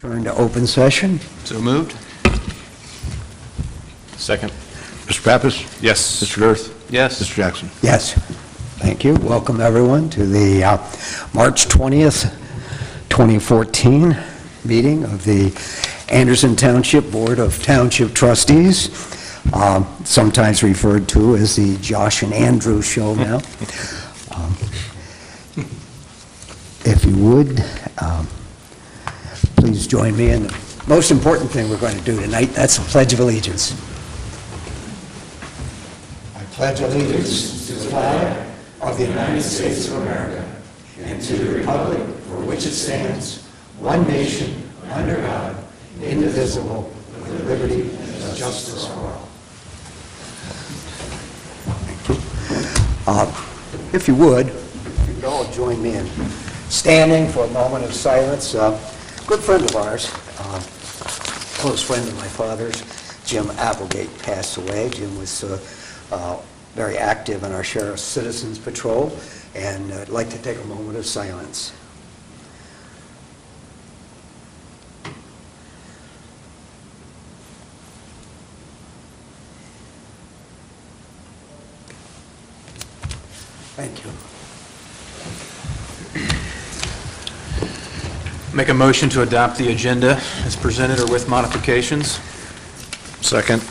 Turn to open session. So moved. Second. Mr. Pappas? Yes. Mr. Girth? Yes. Mr. Jackson? Yes. Thank you. Welcome, everyone, to the March 20th, 2014 meeting of the Anderson Township Board of Township Trustees, sometimes referred to as the Josh and Andrew Show now. If you would, please join me in the most important thing we're going to do tonight. That's the Pledge of Allegiance. I pledge allegiance to the flag of the United States of America and to the republic for which it stands, one nation, under God, indivisible, with liberty and justice for all. Thank you. If you would, you could all join me in standing for a moment of silence. A good friend of ours, close friend of my father's, Jim Applegate, passed away. Jim was very active in our Sheriff's Citizens Patrol, and I'd like to take a moment of silence. Thank you. Make a motion to adopt the agenda as presented or with modifications. Second.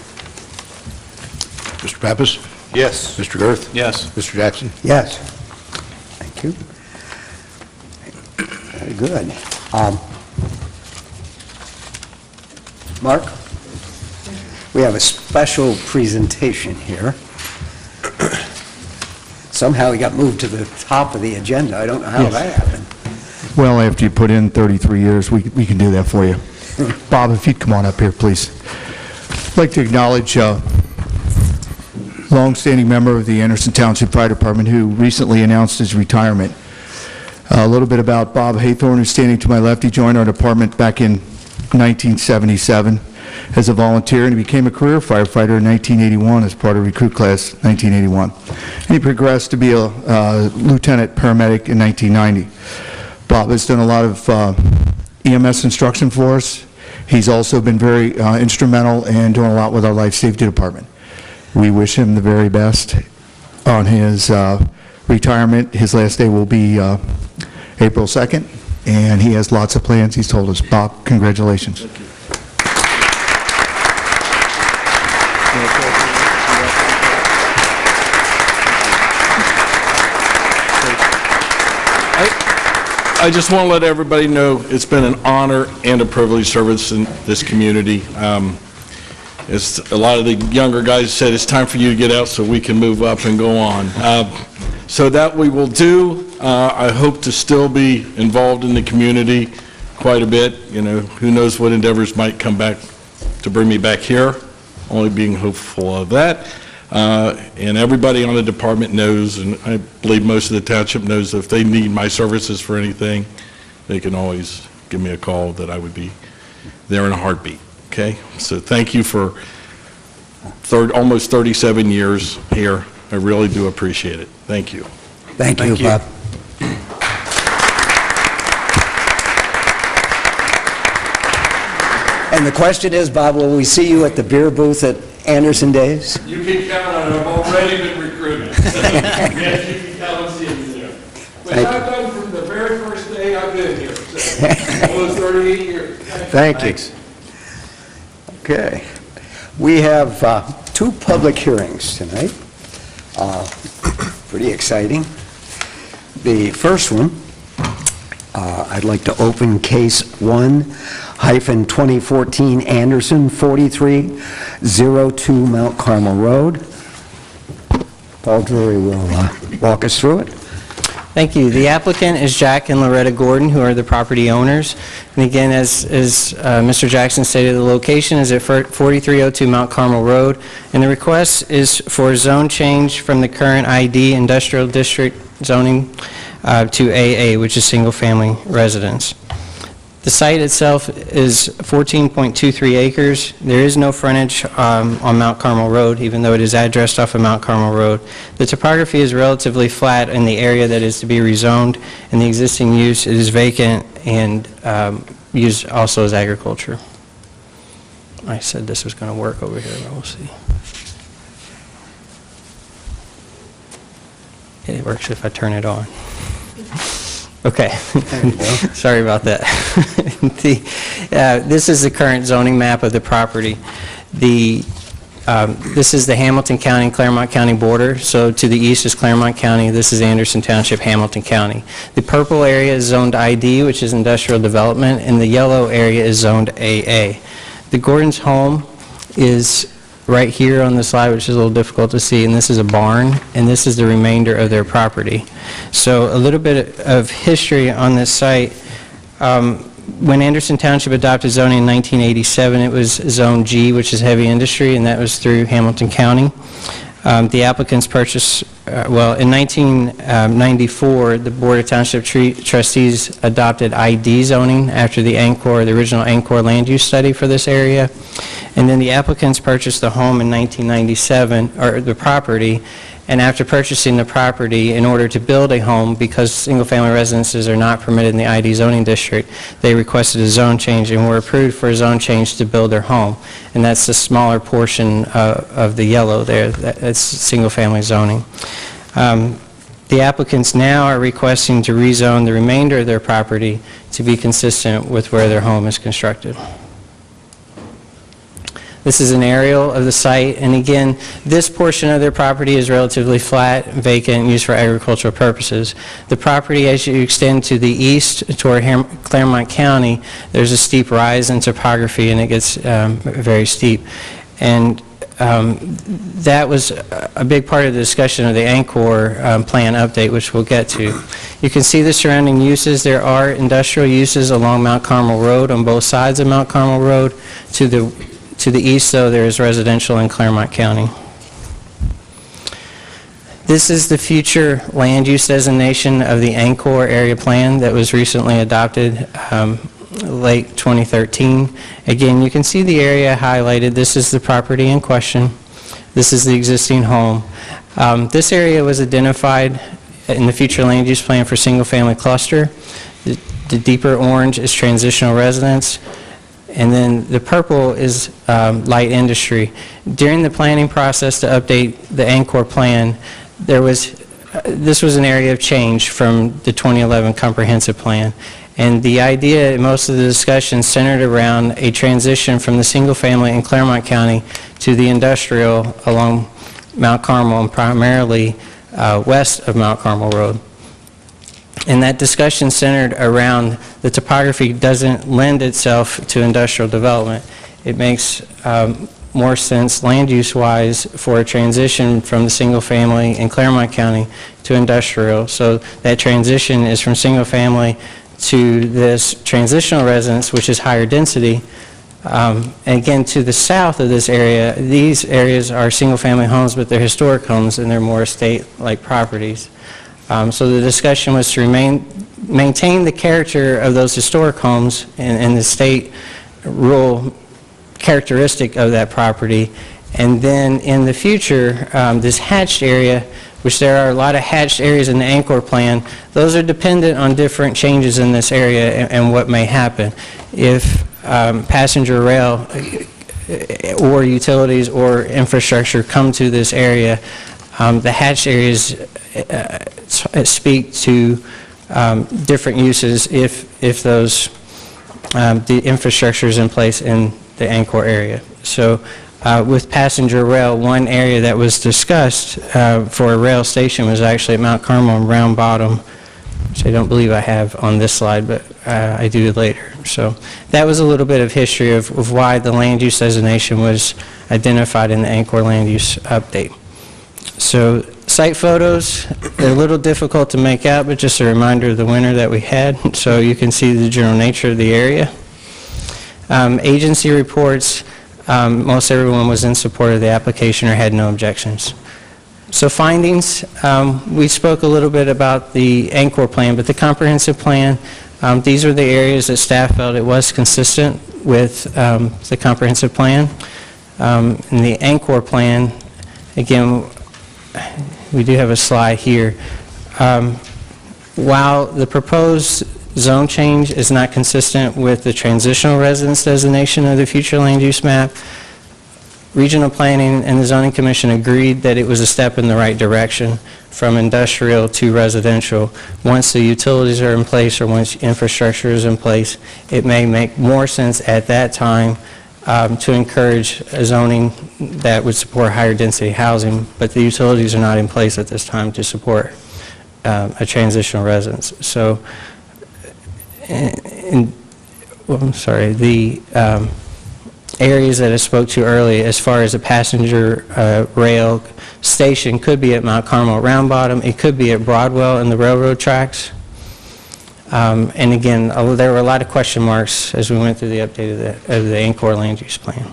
Mr. Pappas? Yes. Mr. Girth? Yes. Mr. Jackson? Yes. Thank you. Very good. Mark, we have a special presentation here. Somehow he got moved to the top of the agenda. I don't know how that happened. Well, after you put in 33 years, we can do that for you. Bob, if you'd come on up here, please. I'd like to acknowledge a long-standing member of the Anderson Township Fire Department who recently announced his retirement. A little bit about Bob Haythorne, who's standing to my left. He joined our department back in 1977 as a volunteer, and he became a career firefighter in 1981 as part of recruit class 1981. And he progressed to be a lieutenant paramedic in 1990. Bob has done a lot of EMS instruction for us. He's also been very instrumental in doing a lot with our life safety department. We wish him the very best on his retirement. His last day will be April 2nd, and he has lots of plans, he's told us. Bob, congratulations. Thank you. I just want to let everybody know it's been an honor and a privilege service in this community. As a lot of the younger guys said, it's time for you to get out so we can move up and go on. So that we will do. I hope to still be involved in the community quite a bit. You know, who knows what endeavors might come back to bring me back here, only being hopeful of that. And everybody on the department knows, and I believe most of the township knows, that if they need my services for anything, they can always give me a call, that I would be there in a heartbeat. Okay? So thank you for almost 37 years here. I really do appreciate it. Thank you. Thank you, Bob. And the question is, Bob, will we see you at the beer booth at Anderson Days? You can count on it. I've already been recruited. Yes, you can come and see me there. Which I've done from the very first day I've been here. So, almost 38 years. Thank you. Okay. We have two public hearings tonight. Pretty exciting. The first one, I'd like to open case 1-2014 Anderson 4302 Mount Carmel Road. Paul Drury will walk us through it. Thank you. The applicant is Jack and Loretta Gordon, who are the property owners. And again, as Mr. Jackson stated, the location is at 4302 Mount Carmel Road, and the request is for a zone change from the current ID industrial district zoning to AA, which is single-family residence. The site itself is 14.23 acres. There is no frontage on Mount Carmel Road, even though it is addressed off of Mount Carmel Road. The topography is relatively flat in the area that is to be rezoned, and the existing use is vacant and used also as agriculture. I said this was going to work over here, but we'll see. It works if I turn it on. Okay. Sorry about that. This is the current zoning map of the property. This is the Hamilton County and Claremont County border. So to the east is Claremont County. This is Anderson Township, Hamilton County. The purple area is zoned ID, which is industrial development, and the yellow area is zoned AA. The Gordon's home is right here on the slide, which is a little difficult to see, and this is a barn, and this is the remainder of their property. So a little bit of history on this site. When Anderson Township adopted zoning in 1987, it was Zone G, which is heavy industry, and that was through Hamilton County. The applicants purchased, well, in 1994, the Board of Township Trustees adopted ID zoning after the original Angkor land use study for this area. And then the applicants purchased the home in 1997, or the property, and after purchasing the property, in order to build a home, because single-family residences are not permitted in the ID zoning district, they requested a zone change and were approved for a zone change to build their home. And that's the smaller portion of the yellow there. That's single-family zoning. The applicants now are requesting to rezone the remainder of their property to be consistent with where their home is constructed. This is an aerial of the site, and again, this portion of their property is relatively flat, vacant, used for agricultural purposes. The property, as you extend to the east toward Claremont County, there's a steep rise in topography, and it gets very steep. And that was a big part of the discussion of the Angkor plan update, which we'll get to. You can see the surrounding uses. There are industrial uses along Mount Carmel Road on both sides of Mount Carmel Road. To the east, though, there is residential in Claremont County. This is the future land use designation of the Angkor area plan that was recently adopted late 2013. Again, you can see the area highlighted. This is the property in question. This is the existing home. This area was identified in the future land use plan for single-family cluster. The deeper orange is transitional residence. And then the purple is light industry. During the planning process to update the Angkor plan, this was an area of change from the 2011 comprehensive plan. And the idea, most of the discussion centered around a transition from the single family in Claremont County to the industrial along Mount Carmel, and primarily west of Mount Carmel Road. And that discussion centered around the topography doesn't lend itself to industrial development. It makes more sense land use-wise for a transition from the single family in Claremont County to industrial. So that transition is from single family to this transitional residence, which is higher density. And again, to the south of this area, these areas are single family homes, but they're historic homes and they're more estate-like properties. So the discussion was to maintain the character of those historic homes and the state rural characteristic of that property. And then in the future, this hatched area, which there are a lot of hatched areas in the Angkor plan, those are dependent on different changes in this area and what may happen. If passenger rail or utilities or infrastructure come to this area, the hatched areas speak to different uses if those the infrastructure is in place in the Angkor area. So with passenger rail, one area that was discussed for a rail station was actually at Mount Carmel and Round Bottom, which I don't believe I have on this slide, but I do later. So that was a little bit of history of why the land use designation was identified in the Angkor land use update. So site photos, they're a little difficult to make out, but just a reminder of the winter that we had. So you can see the general nature of the area. Agency reports, most everyone was in support of the application or had no objections. So findings, we spoke a little bit about the Angkor plan, but the comprehensive plan, these were the areas that staff felt it was consistent with the comprehensive plan. In the Angkor plan, again, we do have a slide here. While the proposed zone change is not consistent with the transitional residence designation of the future land use map. Regional Planning and the Zoning Commission agreed that it was a step in the right direction from industrial to residential. Once the utilities are in place or once infrastructure is in place, it may make more sense at that time to encourage a zoning that would support higher density housing, but the utilities are not in place at this time to support a transitional residence. So, the areas that I spoke to earlier, as far as a passenger rail station, could be at Mount Carmel Round Bottom, it could be at Broadwell in the railroad tracks. And again, there were a lot of question marks as we went through the update of the Angkor land use plan.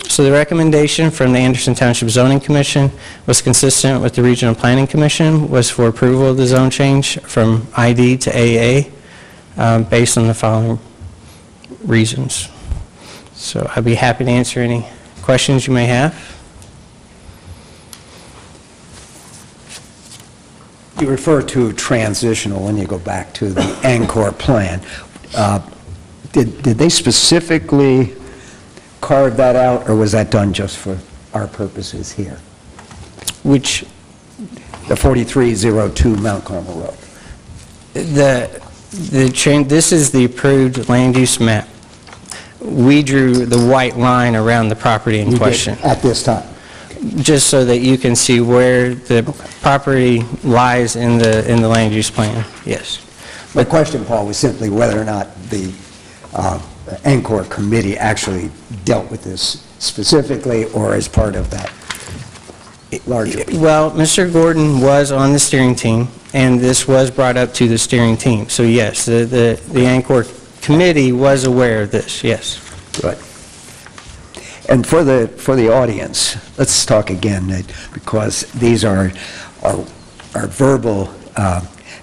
So the recommendation from the Anderson Township Zoning Commission was consistent with the Regional Planning Commission, was for approval of the zone change from ID to AA based on the following reasons. So I'd be happy to answer any questions you may have. You refer to transitional when you go back to the Angkor plan. Did they specifically carve that out, or was that done just for our purposes here? Which, The 4302 Mount Carmel Road. this is the approved land use map. We drew the white line around the property in You did question, at this time? just so that you can see where the property lies in the land use plan, yes. My question, Paul, was simply whether or not the Angkor committee actually dealt with this specifically or as part of that larger. Well, Mr. Gordon was on the steering team, and this was brought up to the steering team. So yes, the Angkor committee was aware of this, yes. Good. And for the audience, let's talk again, because these are verbal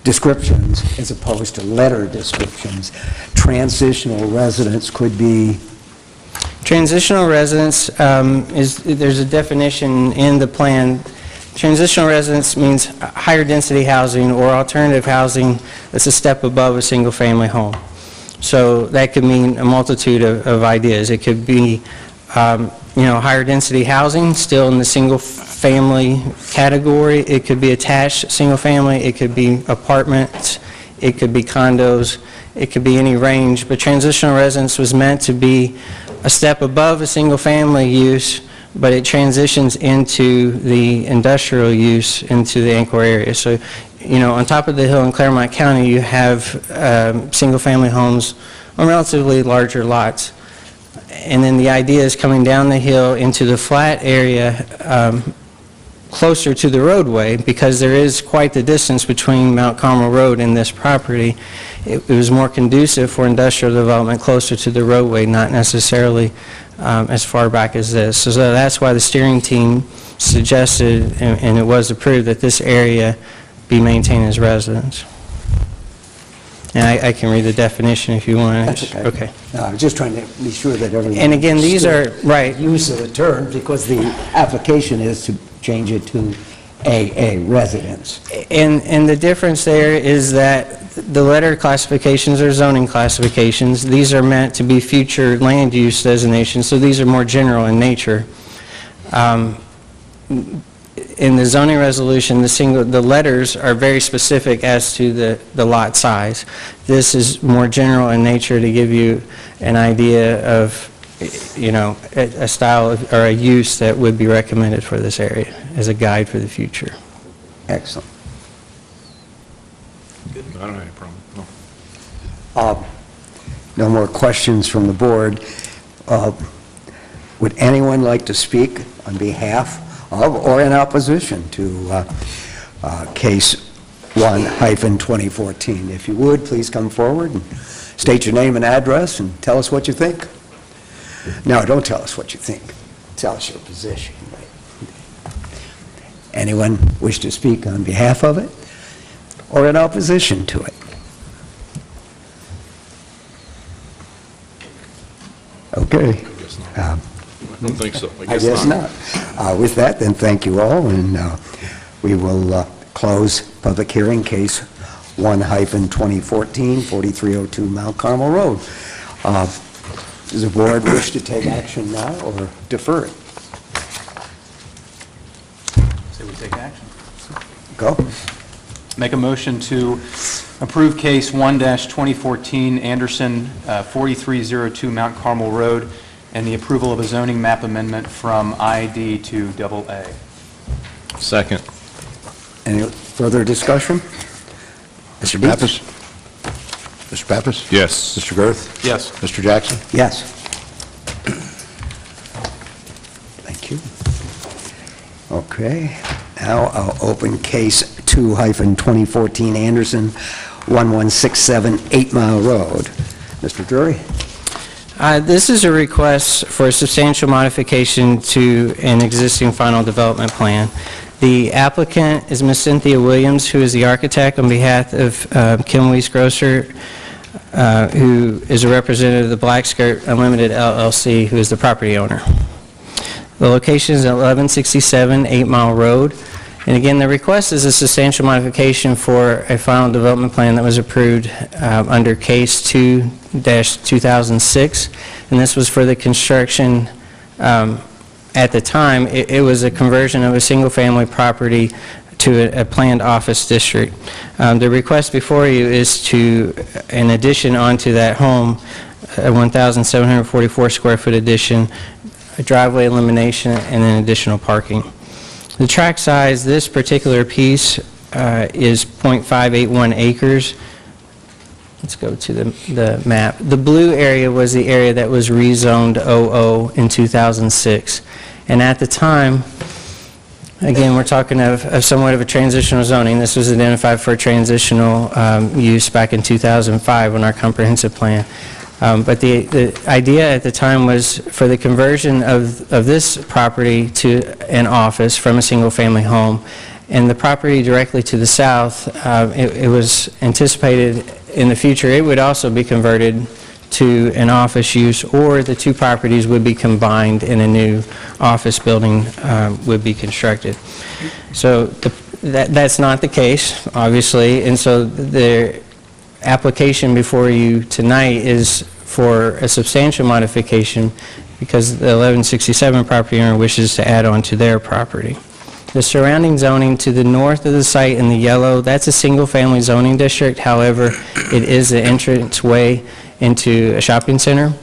descriptions as opposed to letter descriptions. Transitional residence could be... Transitional residence there's a definition in the plan. Transitional residence means higher density housing or alternative housing that's a step above a single-family home. So that could mean a multitude of ideas. It could be, higher density housing, still in the single-family category. It could be attached single-family. It could be apartments. It could be condos. It could be any range. But transitional residence was meant to be a step above a single-family use, but it transitions into the industrial use into the Angkor area. So, on top of the hill in Claremont County, you have single-family homes on relatively larger lots. And then the idea is coming down the hill into the flat area closer to the roadway, because there is quite the distance between Mount Carmel Road and this property. It was more conducive for industrial development closer to the roadway, not necessarily as far back as this. So that's why the steering team suggested, and it was approved, that this area be maintained as residence. And I can read the definition if you want. That's okay. Okay. No, I was just trying to be sure that everyone... And again, these are, understood right. the use of the term, because the application is to change it to AA residence. And the difference there is that the letter classifications are zoning classifications. These are meant to be future land use designations, so these are more general in nature. In the zoning resolution, the letters are very specific as to the lot size. This is more general in nature to give you an idea of, a style or a use that would be recommended for this area as a guide for the future. Excellent. I don't have any problem. No. No more questions from the board. Would anyone like to speak on behalf of or in opposition to Case 1-2014? If you would, please come forward and state your name and address and tell us what you think. No, don't tell us what you think. Tell us your position. Anyone wish to speak on behalf of it or in opposition to it? Okay. I don't think so. I guess not. With that, then, thank you all, and we will close public hearing case 1-2014, 4302 Mount Carmel Road. Does the board wish to take action now or defer it? Say we take action. Go. Make a motion to approve case 1-2014 Anderson, 4302 Mount Carmel Road, and the approval of a zoning map amendment from ID to AA. Second. Any further discussion? Mr. Dietz? Pappas? Mr. Pappas? Yes. Mr. Girth? Yes. Mr. Jackson? Yes. Thank you. Okay, now I'll open case 2-2014 Anderson, 1167 8 Mile Road. Mr. Drury? This is a request for a substantial modification to an existing final development plan. The applicant is Ms. Cynthia Williams, who is the architect on behalf of Kim Weiss Grosser, who is a representative of the Black Skirt Unlimited LLC, who is the property owner. The location is at 1167 8 Mile Road. And again, the request is a substantial modification for a final development plan that was approved under case 2-2006. And this was for the construction, at the time, it was a conversion of a single-family property to a planned office district. The request before you is to, in addition onto that home, a 1,744 square foot addition, a driveway elimination, and then additional parking. The tract size, this particular piece is .581 acres. Let's go to the map. The blue area was the area that was rezoned OO in 2006. And at the time, again, we're talking of somewhat of a transitional zoning. This was identified for a transitional use back in 2005 on our comprehensive plan. But the idea at the time was for the conversion of this property to an office from a single-family home. And the property directly to the south, it was anticipated in the future it would also be converted to an office use, or the two properties would be combined in a new office building would be constructed. So that's not the case, obviously, and so the application before you tonight is for a substantial modification because the 1167 property owner wishes to add on to their property. The surrounding zoning to the north of the site in the yellow, that's a single-family zoning district. However, it is the entrance way into a shopping center.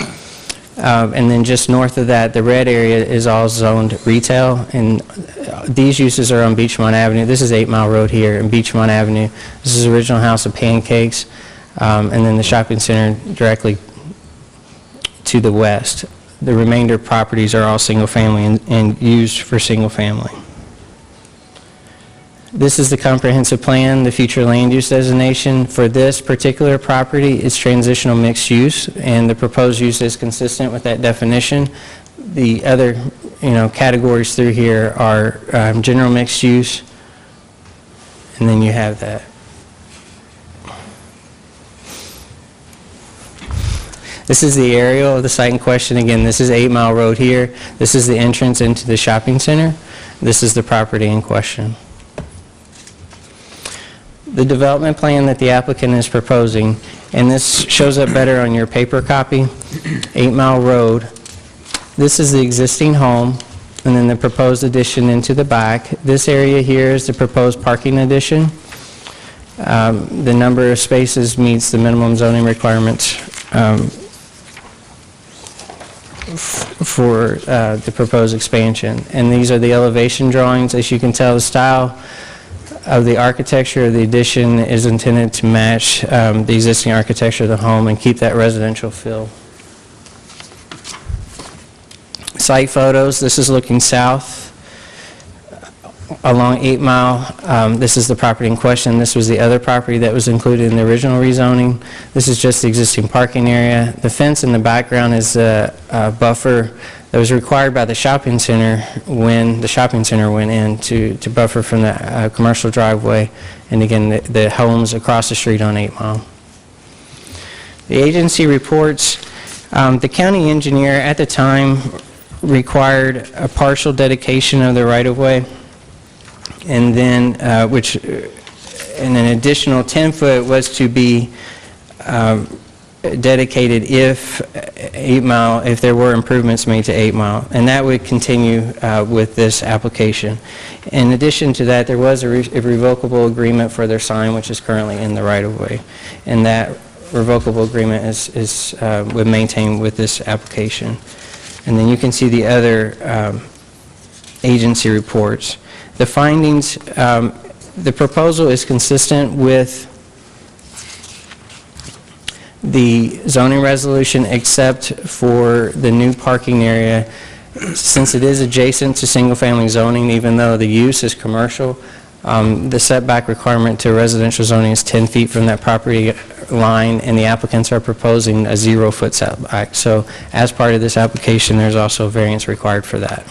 And then just north of that, the red area is all zoned retail, and these uses are on Beachmont Avenue. This is 8 Mile Road here in Beachmont Avenue. This is the original House of Pancakes, and then the shopping center directly to the west. The remainder properties are all single-family and used for single-family. This is the comprehensive plan, the future land use designation. For this particular property, it's transitional mixed use, and the proposed use is consistent with that definition. The other, categories through here are general mixed use, and then you have that. This is the aerial of the site in question. Again, this is 8 Mile Road here. This is the entrance into the shopping center. This is the property in question. The development plan that the applicant is proposing, and this shows up better on your paper copy, 8 Mile Road. This is the existing home, and then the proposed addition into the back. This area here is the proposed parking addition. The number of spaces meets the minimum zoning requirements for the proposed expansion. And these are the elevation drawings. As you can tell, the style of the architecture of the addition is intended to match the existing architecture of the home and keep that residential feel. Site photos, this is looking south along 8 Mile. This is the property in question. This was the other property that was included in the original rezoning. This is just the existing parking area. The fence in the background is a buffer that was required by the shopping center when the shopping center went in to buffer from the commercial driveway, and again, the homes across the street on 8 Mile. The agency reports, the county engineer at the time required a partial dedication of the right-of-way, and then, which and an additional 10-foot was to be dedicated if 8 Mile, if there were improvements made to 8 Mile, and that would continue with this application. In addition to that, there was a revocable agreement for their sign, which is currently in the right-of-way, and that revocable agreement would maintain with this application. And then you can see the other agency reports. The findings, the proposal is consistent with the zoning resolution except for the new parking area. Since it is adjacent to single-family zoning, even though the use is commercial, the setback requirement to residential zoning is 10 feet from that property line, and the applicants are proposing a 0-foot setback. So as part of this application, there's also a variance required for that.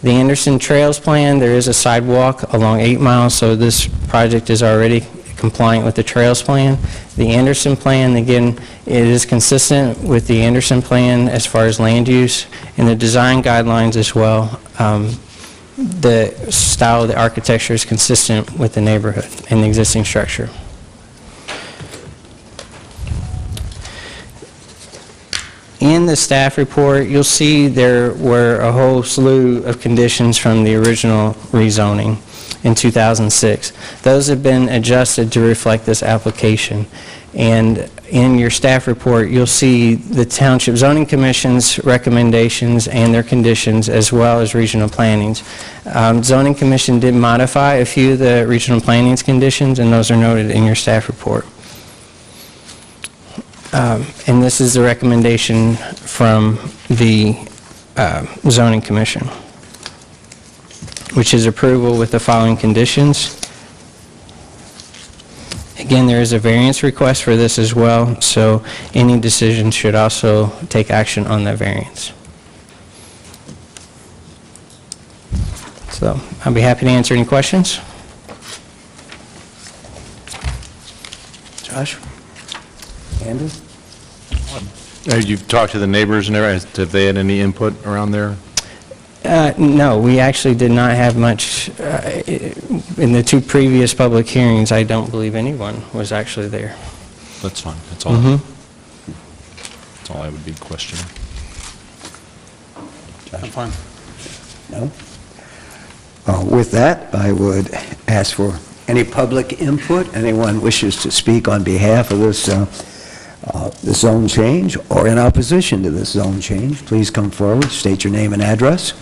The Anderson Trails plan, there is a sidewalk along 8 Mile, so this project is already compliant with the Trails plan. The Anderson plan, again, it is consistent with the Anderson plan as far as land use and the design guidelines as well. The style of the architecture is consistent with the neighborhood and the existing structure. In the staff report, you'll see there were a whole slew of conditions from the original rezoning in 2006. Those have been adjusted to reflect this application. And in your staff report, you'll see the Township Zoning Commission's recommendations and their conditions, as well as regional plannings. Zoning Commission did modify a few of the regional planning's conditions, and those are noted in your staff report. And this is the recommendation from the Zoning Commission, which is approval with the following conditions. Again, there is a variance request for this as well, so any decision should also take action on that variance. So I'll be happy to answer any questions. Josh? Andrew? You've talked to the neighbors and everything. Have they had any input around there? No, we actually did not have much. In the two previous public hearings, I don't believe anyone was actually there. That's fine. That's all. That's all I would be questioning. I'm fine. No? With that, I would ask for any public input. Anyone wishes to speak on behalf of this the zone change or in opposition to this zone change, please come forward, state your name and address.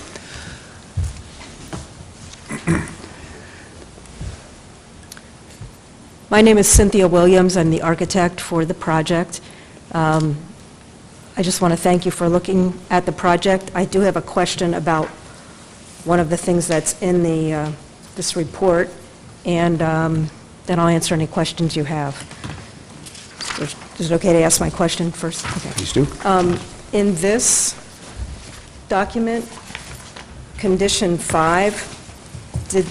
My name is Cynthia Williams. I'm the architect for the project. I just want to thank you for looking at the project. I do have a question about one of the things that's in the this report, and then I'll answer any questions you have. Is it okay to ask my question first? Okay. Please do. In this document, condition 5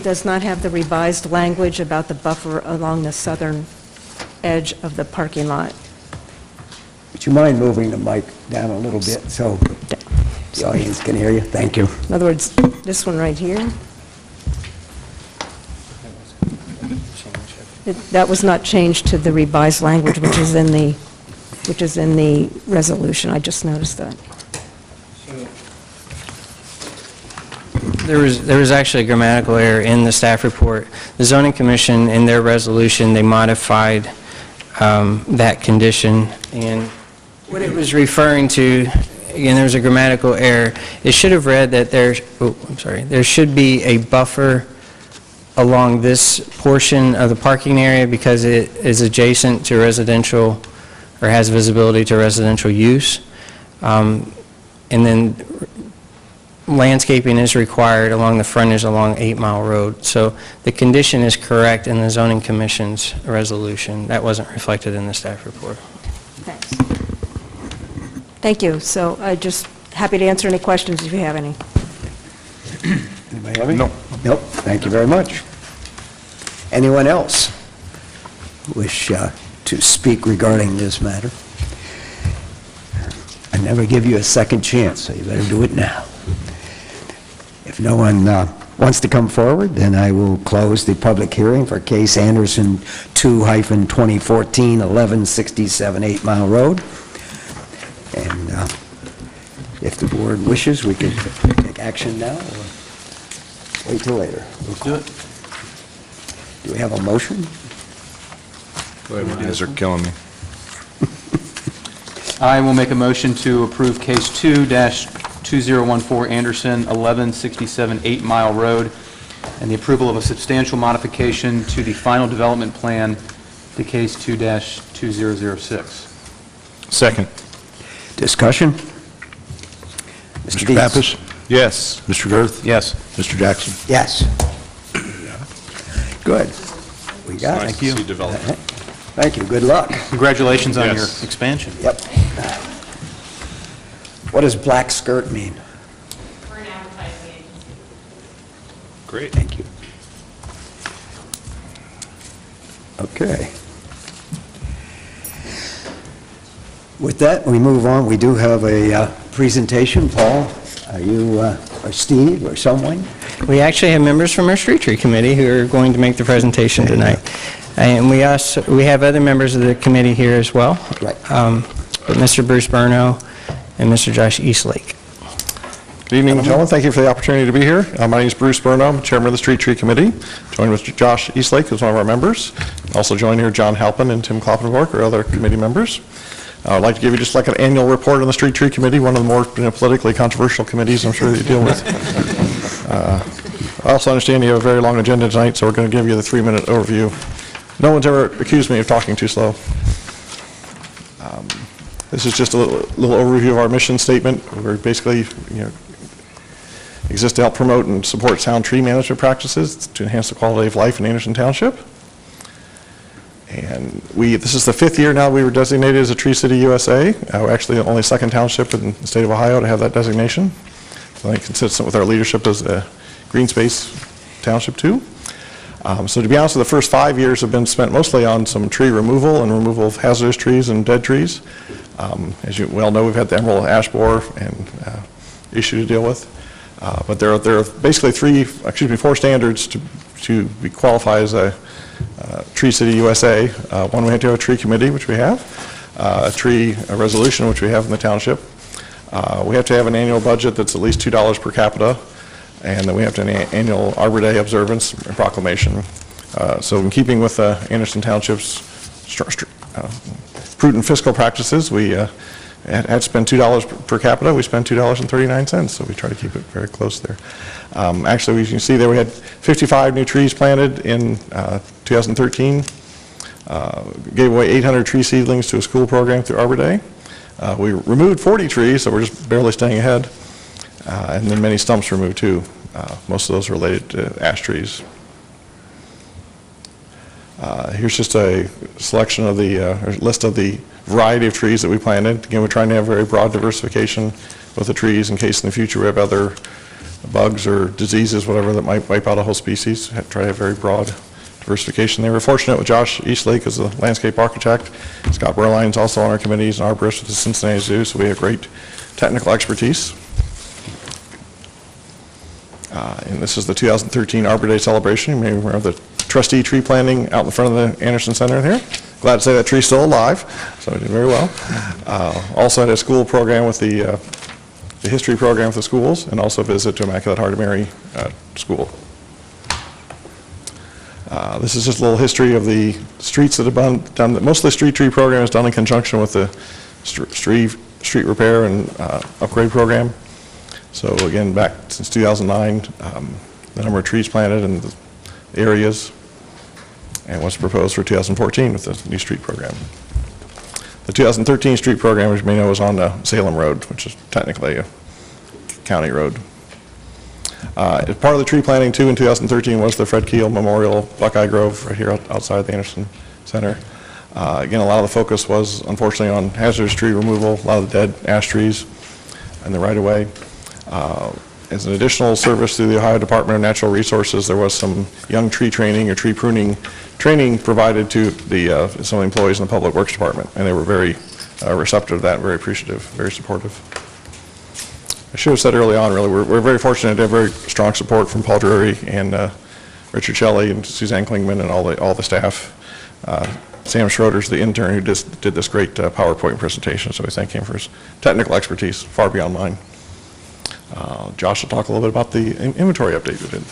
does not have the revised language about the buffer along the southern edge of the parking lot. Would you mind moving the mic down a little bit so the audience can hear you? Thank you. In other words, this one right here, that was not changed to the revised language, which is in the resolution. I just noticed that. There was actually a grammatical error in the staff report. The Zoning Commission, in their resolution, they modified that condition, and what it was referring to, again, there was a grammatical error. It should have read that there should be a buffer along this portion of the parking area because it is adjacent to residential or has visibility to residential use. And then landscaping is required along the frontage along 8 Mile Road. So the condition is correct in the Zoning Commission's resolution. That wasn't reflected in the staff report. Thanks. Thank you. So I'm just happy to answer any questions if you have any. Anybody have any? No. Nope. Thank you very much. Anyone else wish to speak regarding this matter? I never give you a second chance, so you better do it now. If no one wants to come forward, then I will close the public hearing for case Anderson 2-2014, 1167 8 Mile Road. And if the board wishes, we could take action now or wait till later. Let's do it. Do we have a motion? My eyes are killing me. I will make a motion to approve case 2-2014 Anderson, 1167 8 Mile Road, and the approval of a substantial modification to the final development plan to case 2-2006. Second. Discussion? Mr. Dietz. Pappas? Yes. Mr. Girth? Yes. Mr. Jackson? Yes. Good. We got it. Thank you. Thank you. Good luck. Congratulations on your Yes. expansion. Yep. What does black skirt mean? We're an advertising agency. Great. Thank you. Okay. With that, we move on. We do have a presentation. Paul, are you, or Steve, or someone? We actually have members from our street tree committee who are going to make the presentation tonight. And we have other members of the committee here as well. Right. But Mr. Bruce Burno and Mr. Josh Eastlake. Good evening, gentlemen. Thank you for the opportunity to be here. My name is Bruce Burno. I'm chairman of the Street Tree Committee. Joined with Josh Eastlake, who's one of our members. Also joined here John Halpin and Tim Kloppenborg, our other committee members. I'd like to give you just like an annual report on the Street Tree Committee, one of the more politically controversial committees I'm sure that you deal with. I also understand you have a very long agenda tonight, so we're going to give you the 3-minute overview. No one's ever accused me of talking too slow. This is just a little overview of our mission statement. We're basically, exist to help promote and support sound tree management practices to enhance the quality of life in Anderson Township. And this is the 5th year now we were designated as a Tree City USA. We're actually the only second township in the state of Ohio to have that designation. So I think consistent with our leadership as a Green Space Township too. So to be honest, the first 5 years have been spent mostly on some tree removal and removal of hazardous trees and dead trees. As you well know, we've had the emerald ash borer and issue to deal with. But there are basically 4 standards to be qualified as a Tree City USA. One, we have to have a tree committee, which we have, a resolution, which we have in the township. We have to have an annual budget that's at least $2 per capita, and then we have to have an annual Arbor Day observance and proclamation. So in keeping with Anderson Township's prudent fiscal practices, we had to spend $2 per capita. We spend $2.39, so we try to keep it very close there. Actually, as you can see there, we had 55 new trees planted in 2013. Gave away 800 tree seedlings to a school program through Arbor Day. We removed 40 trees, so we're just barely staying ahead. And then many stumps removed too. Most of those related to ash trees. Here's just a selection of the list of the variety of trees that we planted. Again, we're trying to have very broad diversification with the trees in case in the future we have other bugs or diseases, whatever, that might wipe out a whole species. Try to have very broad diversification there. We're fortunate with Josh Eastlake as the landscape architect. Scott Berline's also on our committees and arborist with the Cincinnati Zoo, so we have great technical expertise. And this is the 2013 Arbor Day celebration. You may remember the trustee tree planting out in front of the Anderson Center here. Glad to say that tree's still alive, so we did very well. Also had a school program with the history program with the schools, and also a visit to Immaculate Heart of Mary School. This is just a little history of the streets that have been done. Most of the street tree program is done in conjunction with the street repair and upgrade program. So again, back since 2009, the number of trees planted and the areas, and what's proposed for 2014 with the new street program. The 2013 street program, as you may know, is on Salem Road, which is technically a county road. As part of the tree planting too in 2013 was the Fred Keel Memorial Buckeye Grove right here outside the Anderson Center. Again, a lot of the focus was unfortunately on hazardous tree removal, a lot of the dead ash trees in the right-of-way. As an additional service through the Ohio Department of Natural Resources, there was some young tree training or tree pruning training provided to some of the employees in the Public Works Department, and they were very receptive to that, very appreciative, very supportive. I should have said early on, really, we're very fortunate to have very strong support from Paul Drury and Richard Shelley and Suzanne Klingman and all the staff. Sam Schroeder's the intern who did this great PowerPoint presentation, so we thank him for his technical expertise, far beyond mine. Josh will talk a little bit about the inventory update we did.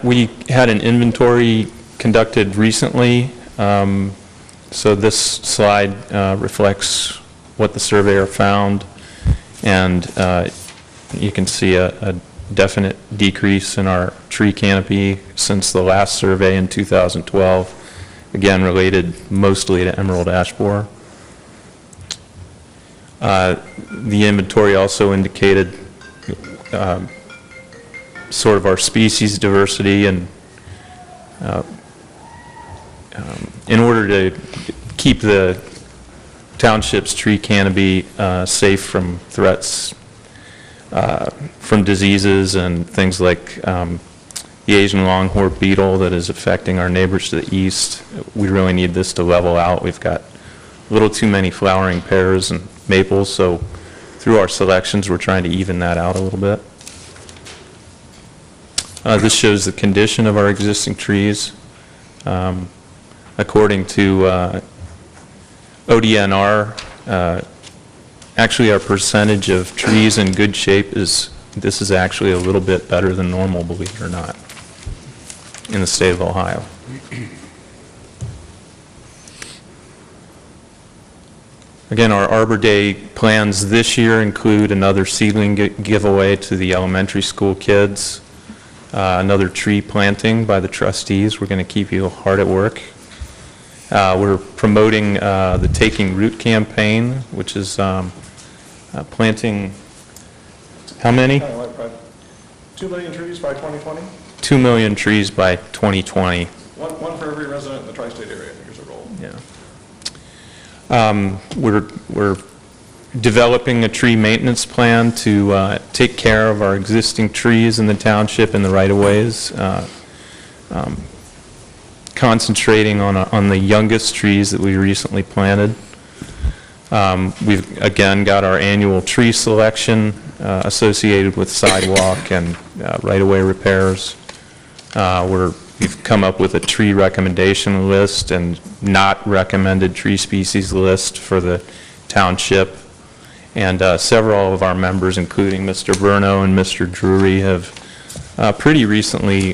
We had an inventory conducted recently, so this slide reflects what the surveyor found, and you can see a definite decrease in our tree canopy since the last survey in 2012, again related mostly to emerald ash borer. The inventory also indicated sort of our species diversity, and in order to keep the township's tree canopy safe from threats from diseases and things like the Asian longhorn beetle that is affecting our neighbors to the east, we really need this to level out. We've got a little too many flowering pears and maples, so through our selections we're trying to even that out a little bit. This shows the condition of our existing trees. According to ODNR, actually our percentage of trees in good shape is actually a little bit better than normal, believe it or not, in the state of Ohio. Again, our Arbor Day plans this year include another seedling giveaway to the elementary school kids, another tree planting by the trustees. We're going to keep you hard at work. We're promoting the Taking Root campaign, which is planting, how many? 2 million trees by 2020? 2 million trees by 2020. One for every resident in the tri-state area, I think is the goal. Yeah. We're developing a tree maintenance plan to take care of our existing trees in the township in the right-of-ways, concentrating on the youngest trees that we recently planted. We've again got our annual tree selection associated with sidewalk and right-of-way repairs. We've come up with a tree recommendation list and not recommended tree species list for the township. And several of our members, including Mr. Burno and Mr. Drury, have pretty recently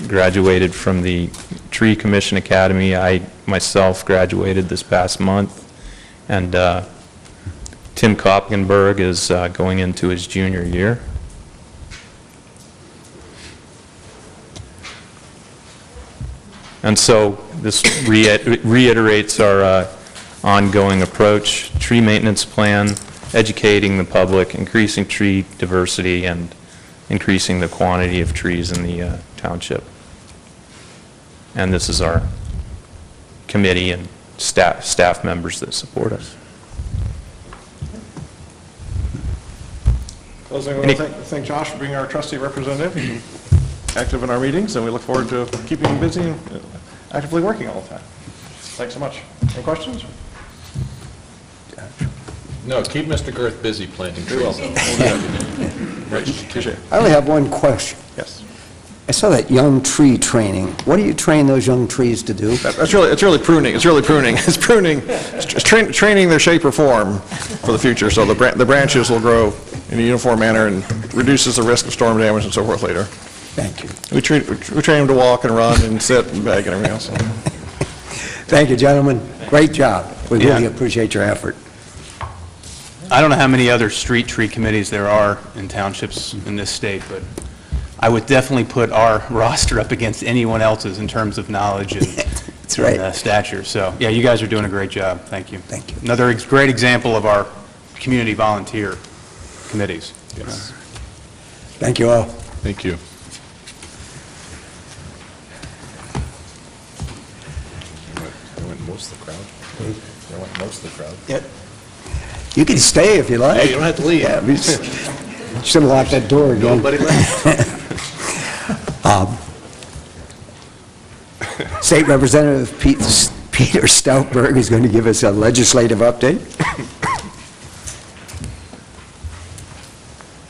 graduated from the Tree Commission Academy. I myself graduated this past month, and Tim Koppenberg is going into his junior year. And so this reiterates our ongoing approach: tree maintenance plan, educating the public, increasing tree diversity, and increasing the quantity of trees in the township. And this is our committee and staff members that support us. Closing, I want to thank Josh for being our trustee representative, active in our meetings, and we look forward to keeping him busy and actively working all the time. Thanks so much. Any questions? No, keep Mr. Girth busy planting trees. Appreciate it. I only have one question. Yes. I saw that young tree training. What do you train those young trees to do? It's really pruning. It's really pruning. It's pruning. It's training their shape or form for the future, so the branches will grow in a uniform manner and reduces the risk of storm damage and so forth later. Thank you. We train them to walk and run and sit and beg and everything else. Thank you, gentlemen. Great job. We really appreciate your effort. I don't know how many other street tree committees there are in townships in this state, but I would definitely put our roster up against anyone else's in terms of knowledge and, That's right. and stature. So, yeah, you guys are doing a great job. Thank you. Thank you. Another great example of our community volunteer committees. Yes. Thank you all. Thank you. I went most of the crowd. I went most of the crowd. Yep. You can stay if you like. Hey, you don't have to leave. Yeah, should have locked that door again. Nobody left. State Representative Pete Peter Stoutberg is going to give us a legislative update.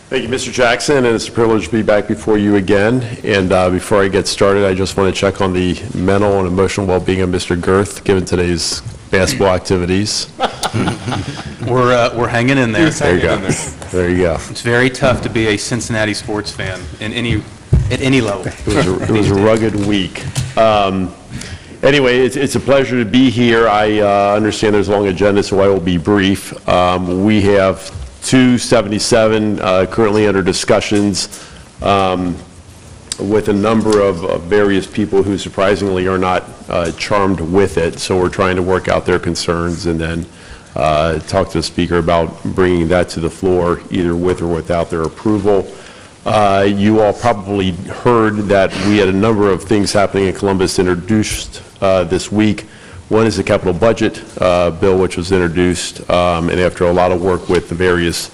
Thank you, Mr. Jackson, and it's a privilege to be back before you again. And before I get started, I just want to check on the mental and emotional well-being of Mr. Girth, given today's basketball activities. We're hanging in there. There you go. There you go. It's very tough to be a Cincinnati sports fan at any level. It was a rugged week. Anyway, it's a pleasure to be here. I understand there's a long agenda, so I will be brief. We have 277 currently under discussions with a number of various people who surprisingly are not charmed with it. So we're trying to work out their concerns and then talk to the speaker about bringing that to the floor, either with or without their approval. You all probably heard that we had a number of things happening in Columbus introduced this week. One is the capital budget bill, which was introduced, and after a lot of work with the various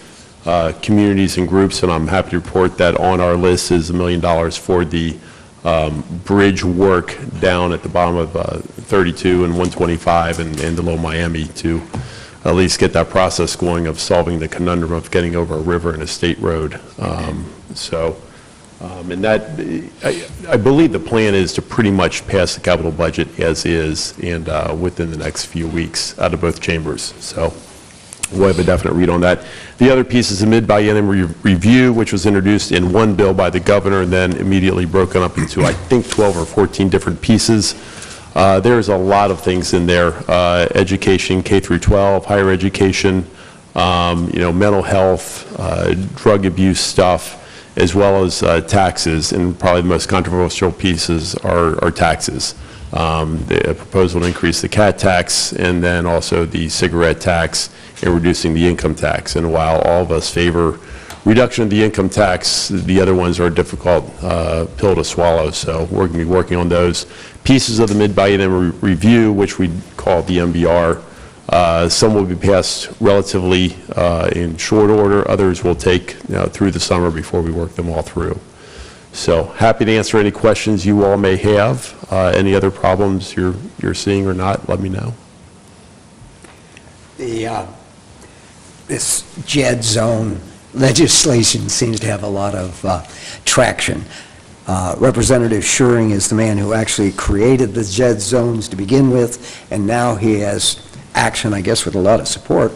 communities and groups, and I'm happy to report that on our list is $1 million for the bridge work down at the bottom of 32 and 125 and Little Miami to at least get that process going of solving the conundrum of getting over a river and a state road. And that, I believe the plan is to pretty much pass the capital budget as is and within the next few weeks out of both chambers. So we'll have a definite read on that. The other piece is the mid-biennium review, which was introduced in one bill by the governor and then immediately broken up into, I think, 12 or 14 different pieces. There's a lot of things in there, education, K through 12, higher education, mental health, drug abuse stuff, as well as taxes, and probably the most controversial pieces are taxes. The proposal to increase the cat tax and then also the cigarette tax and reducing the income tax. And while all of us favor reduction of the income tax, the other ones are a difficult pill to swallow. So we're going to be working on those pieces of the mid-biennium review, which we call the MBR. Some will be passed relatively in short order. Others will take through the summer before we work them all through. So happy to answer any questions you all may have. Any other problems you're seeing or not, let me know. This JED zone legislation seems to have a lot of traction. Representative Schuring is the man who actually created the JED zones to begin with, and now he has action, I guess, with a lot of support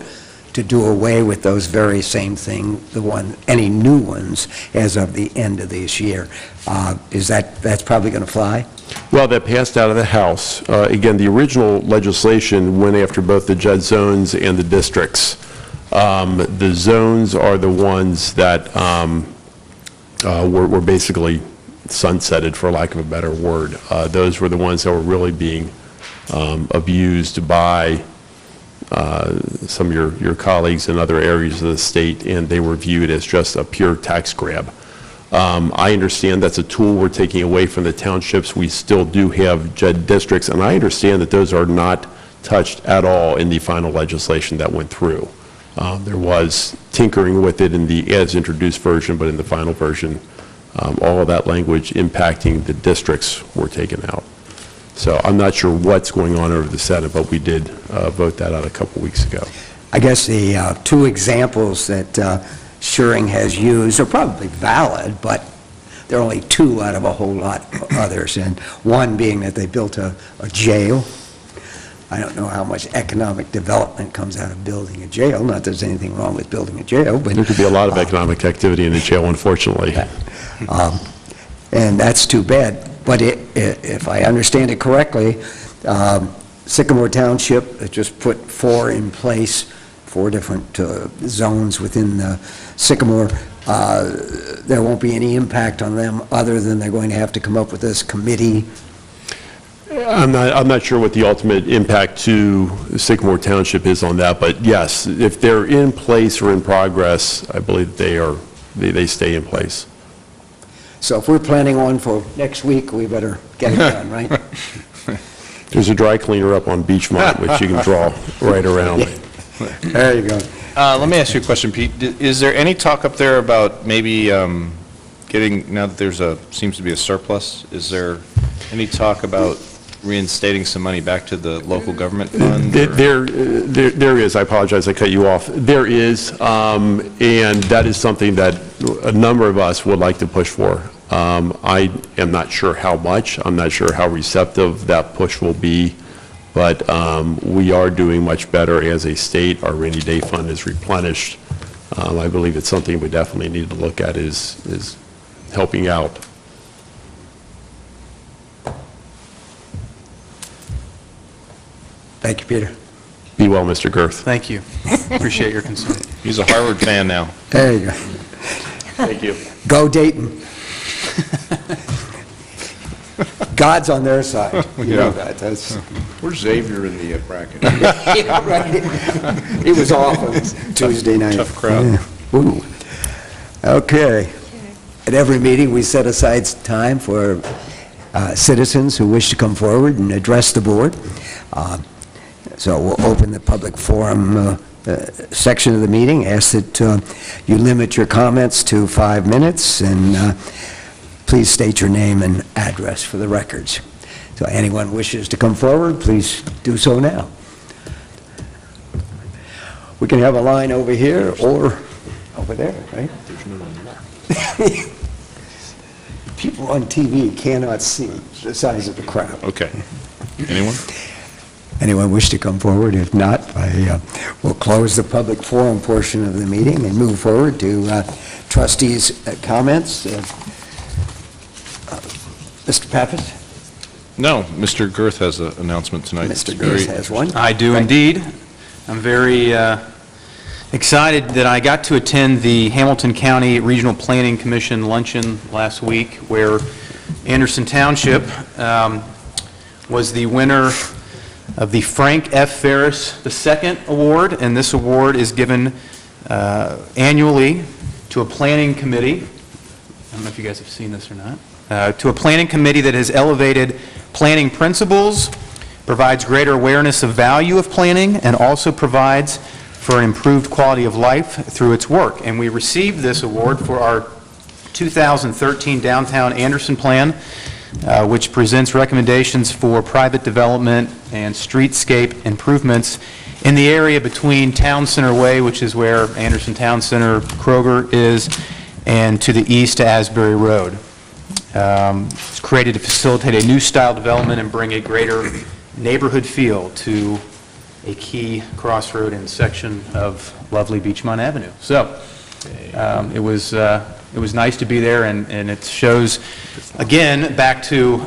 to do away with those very same thing, any new ones as of the end of this year. That's probably going to fly? Well, that passed out of the House. Again, the original legislation went after both the JED zones and the districts. The zones are the ones that were basically sunsetted, for lack of a better word. Those were the ones that were really being abused by some of your colleagues in other areas of the state, and they were viewed as just a pure tax grab. I understand that's a tool we're taking away from the townships. We still do have JED districts, and I understand that those are not touched at all in the final legislation that went through. There was tinkering with it in the as-introduced version, but in the final version, all of that language impacting the districts were taken out. So I'm not sure what's going on over the Senate, but we did vote that out a couple weeks ago. I guess the two examples that Schuring has used are probably valid, but there are only two out of a whole lot of others, and one being that they built a jail. I don't know how much economic development comes out of building a jail. Not that there's anything wrong with building a jail, but... There could be a lot of economic activity in the jail, unfortunately. And that's too bad. But if I understand it correctly, Sycamore Township just put four different zones within the Sycamore. There won't be any impact on them other than they're going to have to come up with this committee. I'm not sure what the ultimate impact to Sycamore Township is on that, but yes, if they're in place or in progress, I believe they stay in place. So if we're planning one for next week, we better get it done, right? There's a dry cleaner up on Beachmont, which you can draw right around. There you go. Let me ask you a question, Pete. Is there any talk up there about maybe getting, now that seems to be a surplus, is there any talk about reinstating some money back to the local government fund? There is, I apologize, I cut you off. There is, and that is something that a number of us would like to push for. I am not sure how much, I'm not sure how receptive that push will be, but we are doing much better as a state. Our rainy day fund is replenished. I believe it's something we definitely need to look at is helping out. Thank you, Peter. Be well, Mr. Girth. Thank you. Appreciate your concern. He's a Harvard fan now. There you go. Thank you. Go Dayton. God's on their side. You know that. That's, Where's Xavier in the bracket? yeah, right. He was off on Tuesday night. Tough crowd. Yeah. Ooh. Okay. At every meeting, we set aside time for citizens who wish to come forward and address the board. So we'll open the public forum section of the meeting. Ask that you limit your comments to 5 minutes, and please state your name and address for the records. So anyone wishes to come forward, please do so now. We can have a line over here or over there, right? People on TV cannot see the size of the crowd. Okay. Anyone? Anyone wish to come forward? If not, we'll close the public forum portion of the meeting and move forward to trustees' comments. Mr. Pappas? No, Mr. Girth has an announcement tonight. Mr. Girth has one. I do indeed. I'm very excited that I got to attend the Hamilton County Regional Planning Commission luncheon last week, where Anderson Township was the winner of the Frank F. Ferris II Award, and this award is given annually to a planning committee. I don't know if you guys have seen this or not. To a planning committee that has elevated planning principles, provides greater awareness of value of planning, and also provides for an improved quality of life through its work. And we received this award for our 2013 Downtown Anderson Plan, which presents recommendations for private development and streetscape improvements in the area between Town Center Way, which is where Anderson Town Center Kroger is, and to the east to Asbury Road. It's created to facilitate a new style development and bring a greater neighborhood feel to a key crossroad and section of lovely Beachmont Avenue. So it was nice to be there, and it shows, again, back to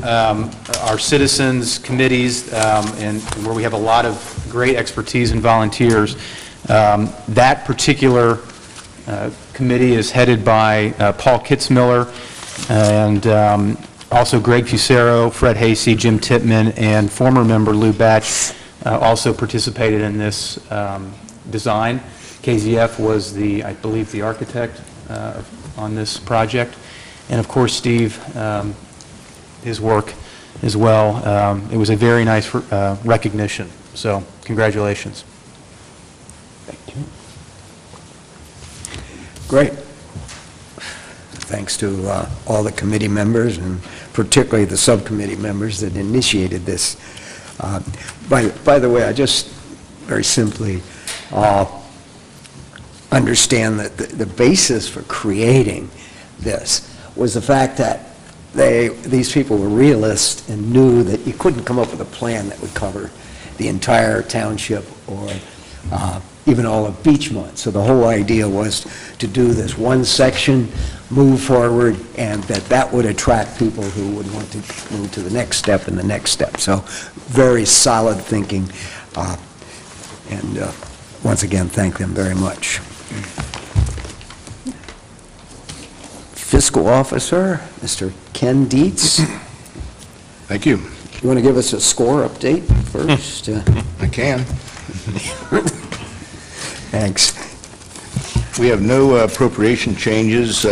our citizens, committees, and where we have a lot of great expertise and volunteers. That particular committee is headed by Paul Kitzmiller, and also Greg Fusero, Fred Hasey, Jim Tippman, and former member Lou Batch also participated in this design. KZF was I believe, the architect on this project, and of course Steve, his work as well. It was a very nice recognition, so congratulations. Thank you. Great. Thanks to all the committee members, and particularly the subcommittee members that initiated this. By the way, I just very simply understand that the basis for creating this was the fact that these people were realists and knew that you couldn't come up with a plan that would cover the entire township or even all of Beachmont. So the whole idea was to do this one section, move forward, and that would attract people who would want to move to the next step and the next step. So very solid thinking, and once again, thank them very much. Fiscal Officer, Mr. Ken Dietz. Thank you. You want to give us a score update first? I can. Thanks. We have no appropriation changes,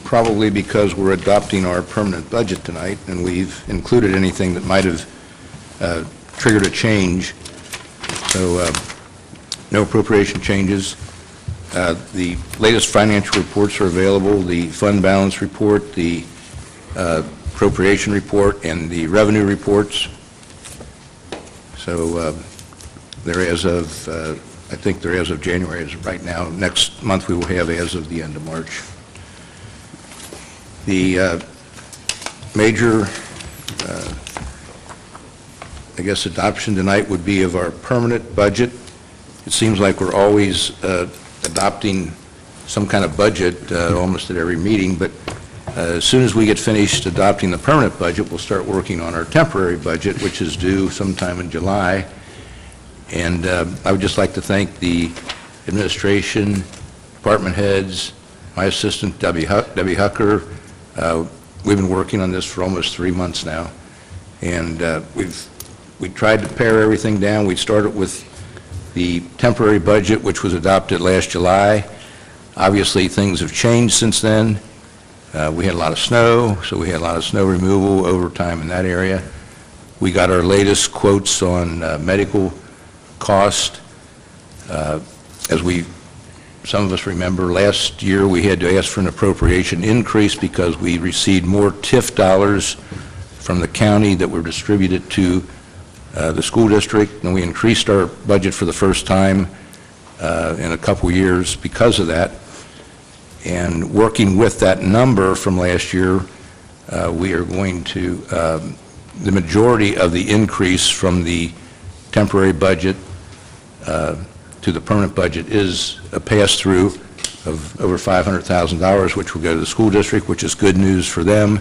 probably because we're adopting our permanent budget tonight, and we've included anything that might have triggered a change. So no appropriation changes. The latest financial reports are available, the fund balance report, the appropriation report and the revenue reports. So they're as of, I think they're as of January as of right now. Next month we will have as of the end of March. The major, I guess, adoption tonight would be of our permanent budget. It seems like we're always adopting some kind of budget almost at every meeting, but as soon as we get finished adopting the permanent budget, we'll start working on our temporary budget, which is due sometime in July. And I would just like to thank the administration, department heads, my assistant, Debbie Hucker. We've been working on this for almost 3 months now, and we tried to pare everything down. We started with the temporary budget, which was adopted last July. Obviously, things have changed since then. We had a lot of snow, so we had a lot of snow removal, overtime in that area. We got our latest quotes on medical cost. As some of us remember, last year we had to ask for an appropriation increase because we received more TIF dollars from the county that were distributed to the school district, and we increased our budget for the first time in a couple years because of that. And working with that number from last year, we are going to, the majority of the increase from the temporary budget to the permanent budget is a pass-through of over $500,000, which will go to the school district, which is good news for them.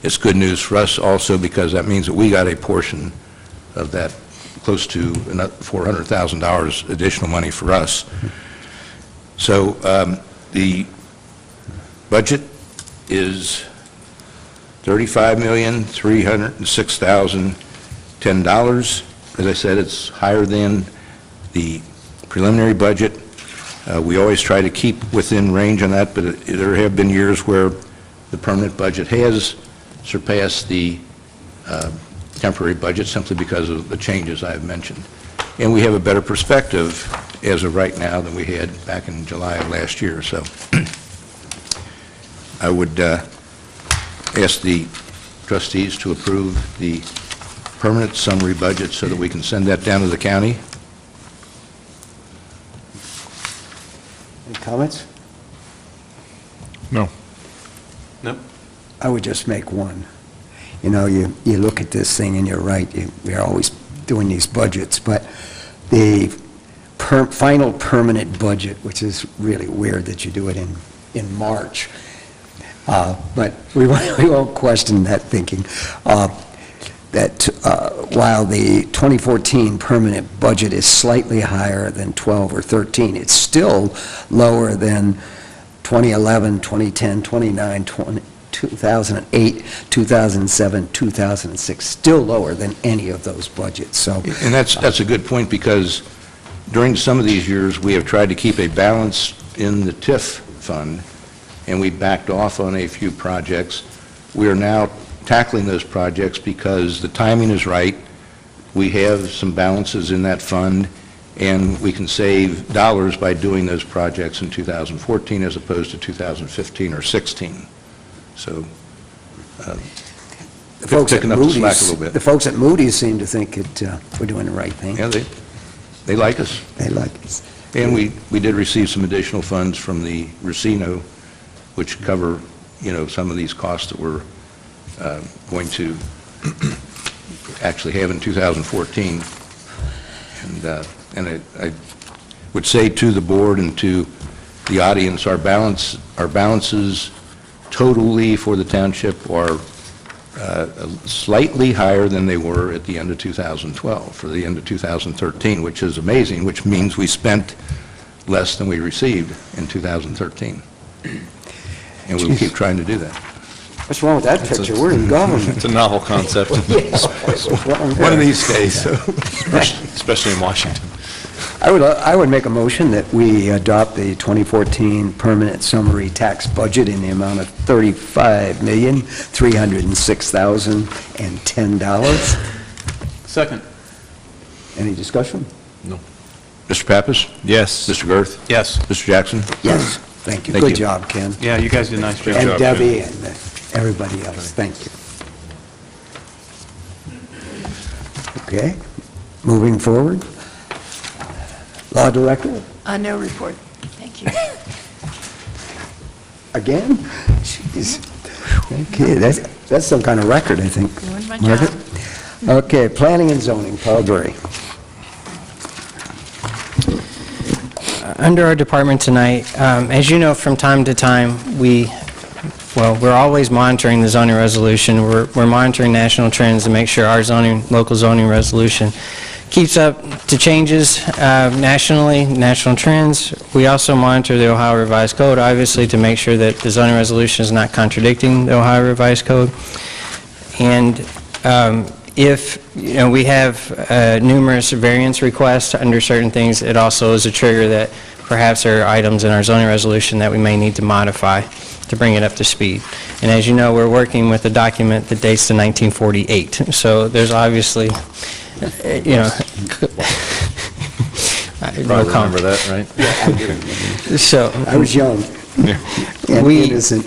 It's good news for us also because that means that we got a portion of that, close to $400,000 additional money for us. So the budget is $35,306,010. As I said, it's higher than the preliminary budget. We always try to keep within range on that, but there have been years where the permanent budget has surpassed the temporary budget simply because of the changes I've mentioned. And we have a better perspective as of right now than we had back in July of last year. So I would ask the trustees to approve the permanent summary budget so that we can send that down to the county. Any comments? No. Nope. I would just make one. You know, you look at this thing and you're right, we're always doing these budgets, but the final permanent budget, which is really weird that you do it in March, but we won't question that thinking, that while the 2014 permanent budget is slightly higher than 12 or 13, it's still lower than 2011, 2010, 2009, 2008, 2007, 2006, still lower than any of those budgets. So, and that's a good point, because during some of these years we have tried to keep a balance in the TIF fund, and we backed off on a few projects. We are now tackling those projects because the timing is right. We have some balances in that fund, and we can save dollars by doing those projects in 2014 as opposed to 2015 or 16. So the folks at picking up the slack a Moody's, little bit. the folks at Moody's seem to think that we're doing the right thing. Yeah, they like us. They like us. And we did receive some additional funds from the Racino, which cover, some of these costs that we're going to actually have in 2014. And I would say to the board and to the audience, our balances totally for the township are slightly higher than they were at the end of 2012, for the end of 2013, which is amazing, which means we spent less than we received in 2013. And we'll keep trying to do that. What's wrong with that picture? We're in government. It's a novel concept, One of these days. especially in Washington. I would make a motion that we adopt the 2014 permanent summary tax budget in the amount of $35,306,010. Second. Any discussion? No. Mr. Pappas? Yes. Mr. Girth? Yes. Mr. Jackson? Yes. Thank you. Thank Good you. job, Ken. Yeah, you guys did a nice job. And Debbie and everybody else. Thank you. Okay. Moving forward. Law Director? No report. Thank you. Again? Jeez. Okay, that's some kind of record, I think. Doing my Margaret? job. Okay, Planning and Zoning, Paul Dury. Under our department tonight, as you know, from time to time, we're always monitoring the zoning resolution. We're monitoring national trends to make sure our local zoning resolution keeps up to changes nationally, national trends. We also monitor the Ohio Revised Code, obviously, to make sure that the zoning resolution is not contradicting the Ohio Revised Code. And if we have numerous variance requests under certain things, it also is a trigger that perhaps there are items in our zoning resolution that we may need to modify to bring it up to speed. And as you know, we're working with a document that dates to 1948. So there's obviously, Probably remember that, right? So I was young and innocent.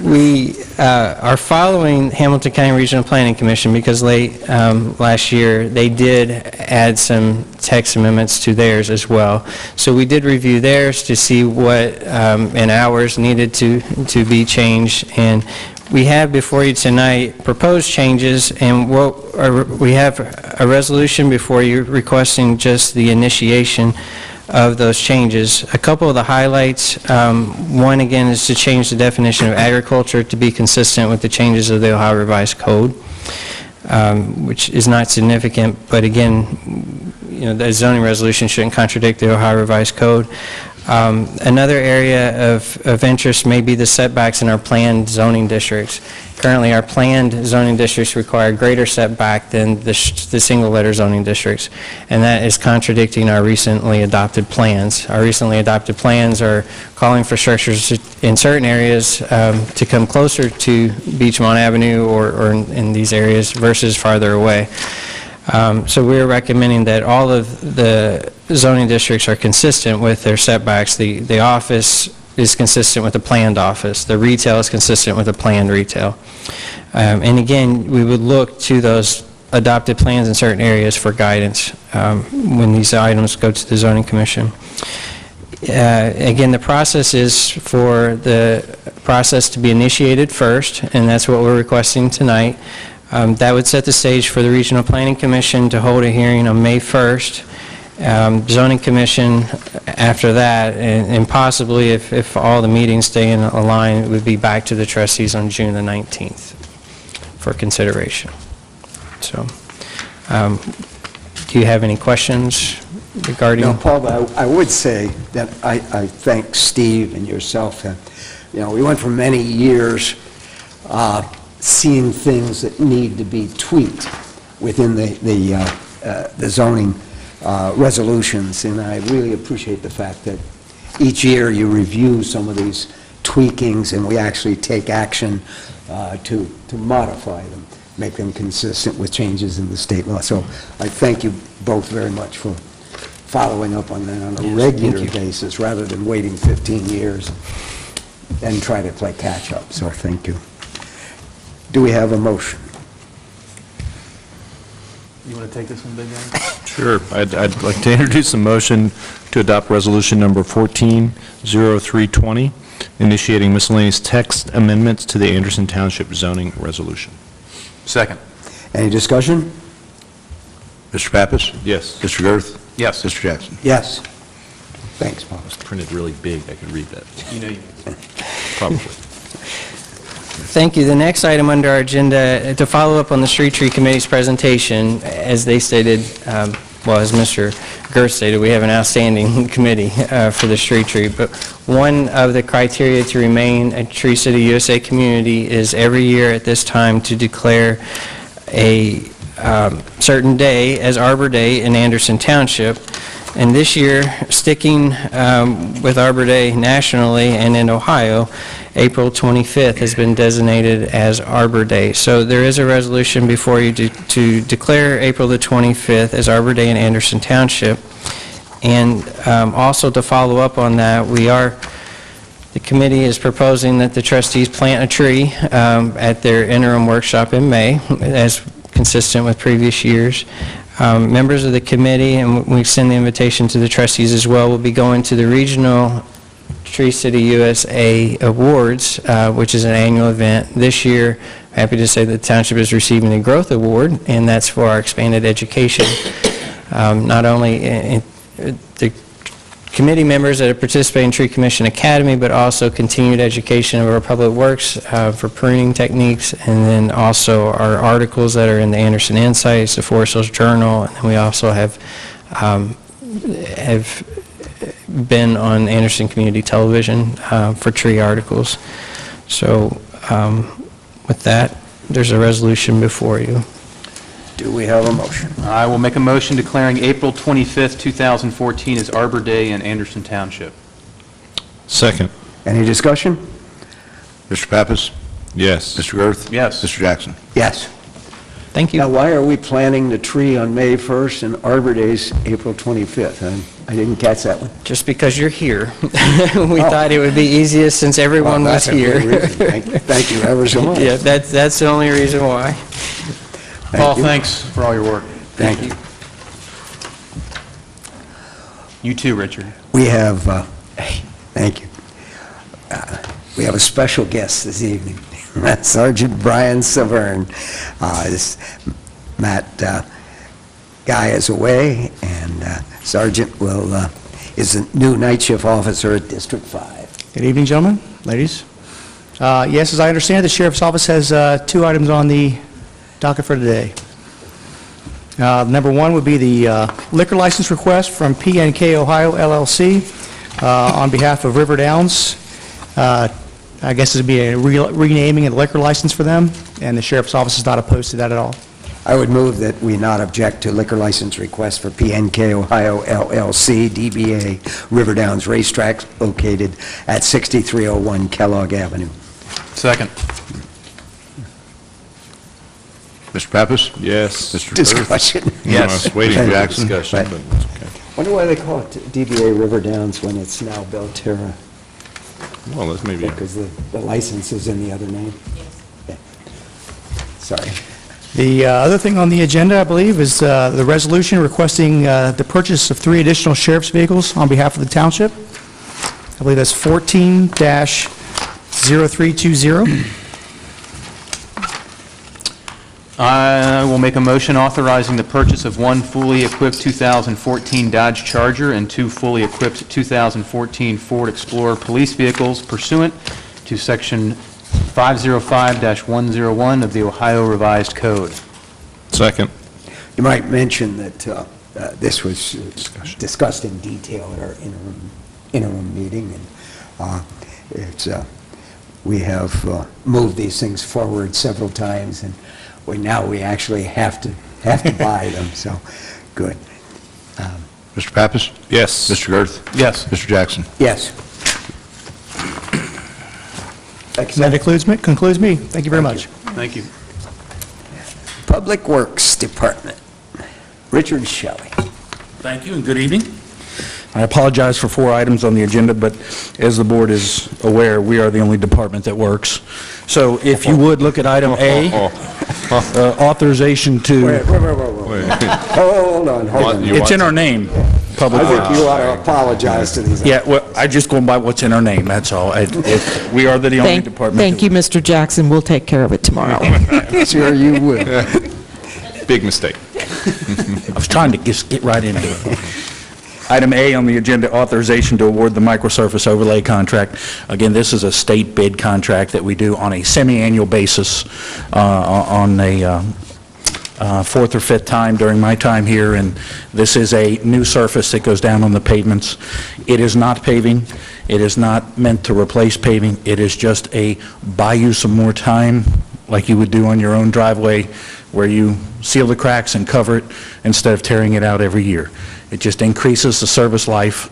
We are following Hamilton County Regional Planning Commission because late last year, they did add some text amendments to theirs as well. So we did review theirs to see what in hours needed to be changed. And we have before you tonight proposed changes, and we have a resolution before you requesting just the initiation of those changes. A couple of the highlights, one again is to change the definition of agriculture to be consistent with the changes of the Ohio Revised Code, which is not significant, but again, the zoning resolution shouldn't contradict the Ohio Revised Code. Another area of interest may be the setbacks in our planned zoning districts. Currently, our planned zoning districts require greater setback than the single-letter zoning districts, and that is contradicting our recently adopted plans. Our recently adopted plans are calling for structures in certain areas to come closer to Beachmont Avenue or in these areas versus farther away. So we're recommending that all of the zoning districts are consistent with their setbacks. The office is consistent with the planned office. The retail is consistent with the planned retail. And again, we would look to those adopted plans in certain areas for guidance when these items go to the Zoning Commission. Again, the process is for the process to be initiated first, and that's what we're requesting tonight. That would set the stage for the Regional Planning Commission to hold a hearing on May 1st. Zoning Commission after that, and possibly if all the meetings stay in a line, it would be back to the trustees on June the 19th for consideration. So, do you have any questions regarding? No, Paul, I would say that I thank Steve and yourself. We went for many years seeing things that need to be tweaked within the zoning resolutions, and I really appreciate the fact that each year you review some of these tweakings and we actually take action to modify them, make them consistent with changes in the state law. So I thank you both very much for following up on that on a regular basis rather than waiting 15 years and try to play catch up. So thank you. Do we have a motion? You want to take this one, big guy? Sure. I'd like to introduce a motion to adopt resolution number 140320, initiating miscellaneous text amendments to the Anderson Township zoning resolution. Second. Any discussion? Mr. Pappas? Yes. Mr. Girth? Yes. Mr. Jackson? Yes. Thanks, Paul. It's printed really big. I could read that. You know you Probably. Thank you. The next item under our agenda, to follow up on the Street Tree Committee's presentation, as they stated, as Mr. Girth stated, we have an outstanding committee for the street tree, but one of the criteria to remain a Tree City USA community is every year at this time to declare a certain day as Arbor Day in Anderson Township. And this year, sticking with Arbor Day nationally and in Ohio, April 25th has been designated as Arbor Day. So there is a resolution before you to declare April the 25th as Arbor Day in Anderson Township. And also to follow up on that, the committee is proposing that the trustees plant a tree at their interim workshop in May, as consistent with previous years. Members of the committee, and we extend the invitation to the trustees as well, will be going to the Regional Tree City USA Awards, which is an annual event. This year, happy to say that the township is receiving a Growth Award, and that's for our expanded education. Not only the committee members that have participated in Tree Commission Academy, but also continued education of our public works for pruning techniques, and then also our articles that are in the Anderson Insights, the Forest Hills Journal, and then we also have been on Anderson Community Television for tree articles. So with that, there's a resolution before you. Do we have a motion? I will make a motion declaring April 25th, 2014 as Arbor Day in Anderson Township. Second. Any discussion? Mr. Pappas? Yes. Mr. Girth? Yes. Mr. Jackson? Yes. Thank you. Now, why are we planting the tree on May 1st and Arbor Day's April 25th? I didn't catch that one. Just because you're here. We thought it would be easiest since everyone was That's a good here. reason. Thank you ever so much. Yeah, that's the only reason why. Paul, you. thanks for all your work. Thank you. You too, Richard. We have, thank you. We have a special guest this evening, Sergeant Brian Severn. This Matt Guy is away, and Sergeant is a new night shift officer at District 5. Good evening, gentlemen, ladies. Yes, as I understand it, the Sheriff's Office has 2 items on the docket for today. Number 1 would be the liquor license request from PNK Ohio LLC on behalf of River Downs. I guess it would be a renaming of the liquor license for them, and the Sheriff's Office is not opposed to that at all. I would move that we not object to liquor license request for PNK Ohio LLC, DBA River Downs Racetrack, located at 6301 Kellogg Avenue. Second. Mr. Pappas? Yes. Mr. Girth? Discussion. I was waiting for Jackson. discussion, Right. but it's okay. Wonder why they call it DBA River Downs when it's now Belterra, Well, that's maybe, because the license is in the other name? Yes. Sorry. The other thing on the agenda, I believe, is the resolution requesting the purchase of 3 additional sheriff's vehicles on behalf of the township. I believe that's 14-0320. I will make a motion authorizing the purchase of 1 fully equipped 2014 Dodge Charger and 2 fully equipped 2014 Ford Explorer police vehicles pursuant to Section 505-101 of the Ohio Revised Code. Second. You might mention that this was discussed in detail at our interim meeting, and we have moved these things forward several times, and now we actually have to buy them, so good. Mr. Pappas? yes. Mr. Girth? Yes. Mr. Jackson? Yes. That concludes me. Thank you very much. Thank you. Public Works Department, Richard Shelley. Thank you and good evening. I apologize for 4 items on the agenda, but as the board is aware, we are the only department that works. So if you would look at item A, authorization to... Wait. Hold on. It's in our name, Public I think Works. you ought to apologize to these. Yeah, well, I just going by what's in our name, that's all. We are the only department. Thank you, Mr. Jackson. We'll take care of it tomorrow. Sure you will. Big mistake. I was trying to just get right into it. Item A on the agenda, authorization to award the microsurface overlay contract. Again, this is a state bid contract that we do on a semi-annual basis on a 4th or 5th time during my time here, and this is a new surface that goes down on the pavements. It is not paving. It is not meant to replace paving. It is just a buy you some more time, like you would do on your own driveway, where you seal the cracks and cover it instead of tearing it out every year. It just increases the service life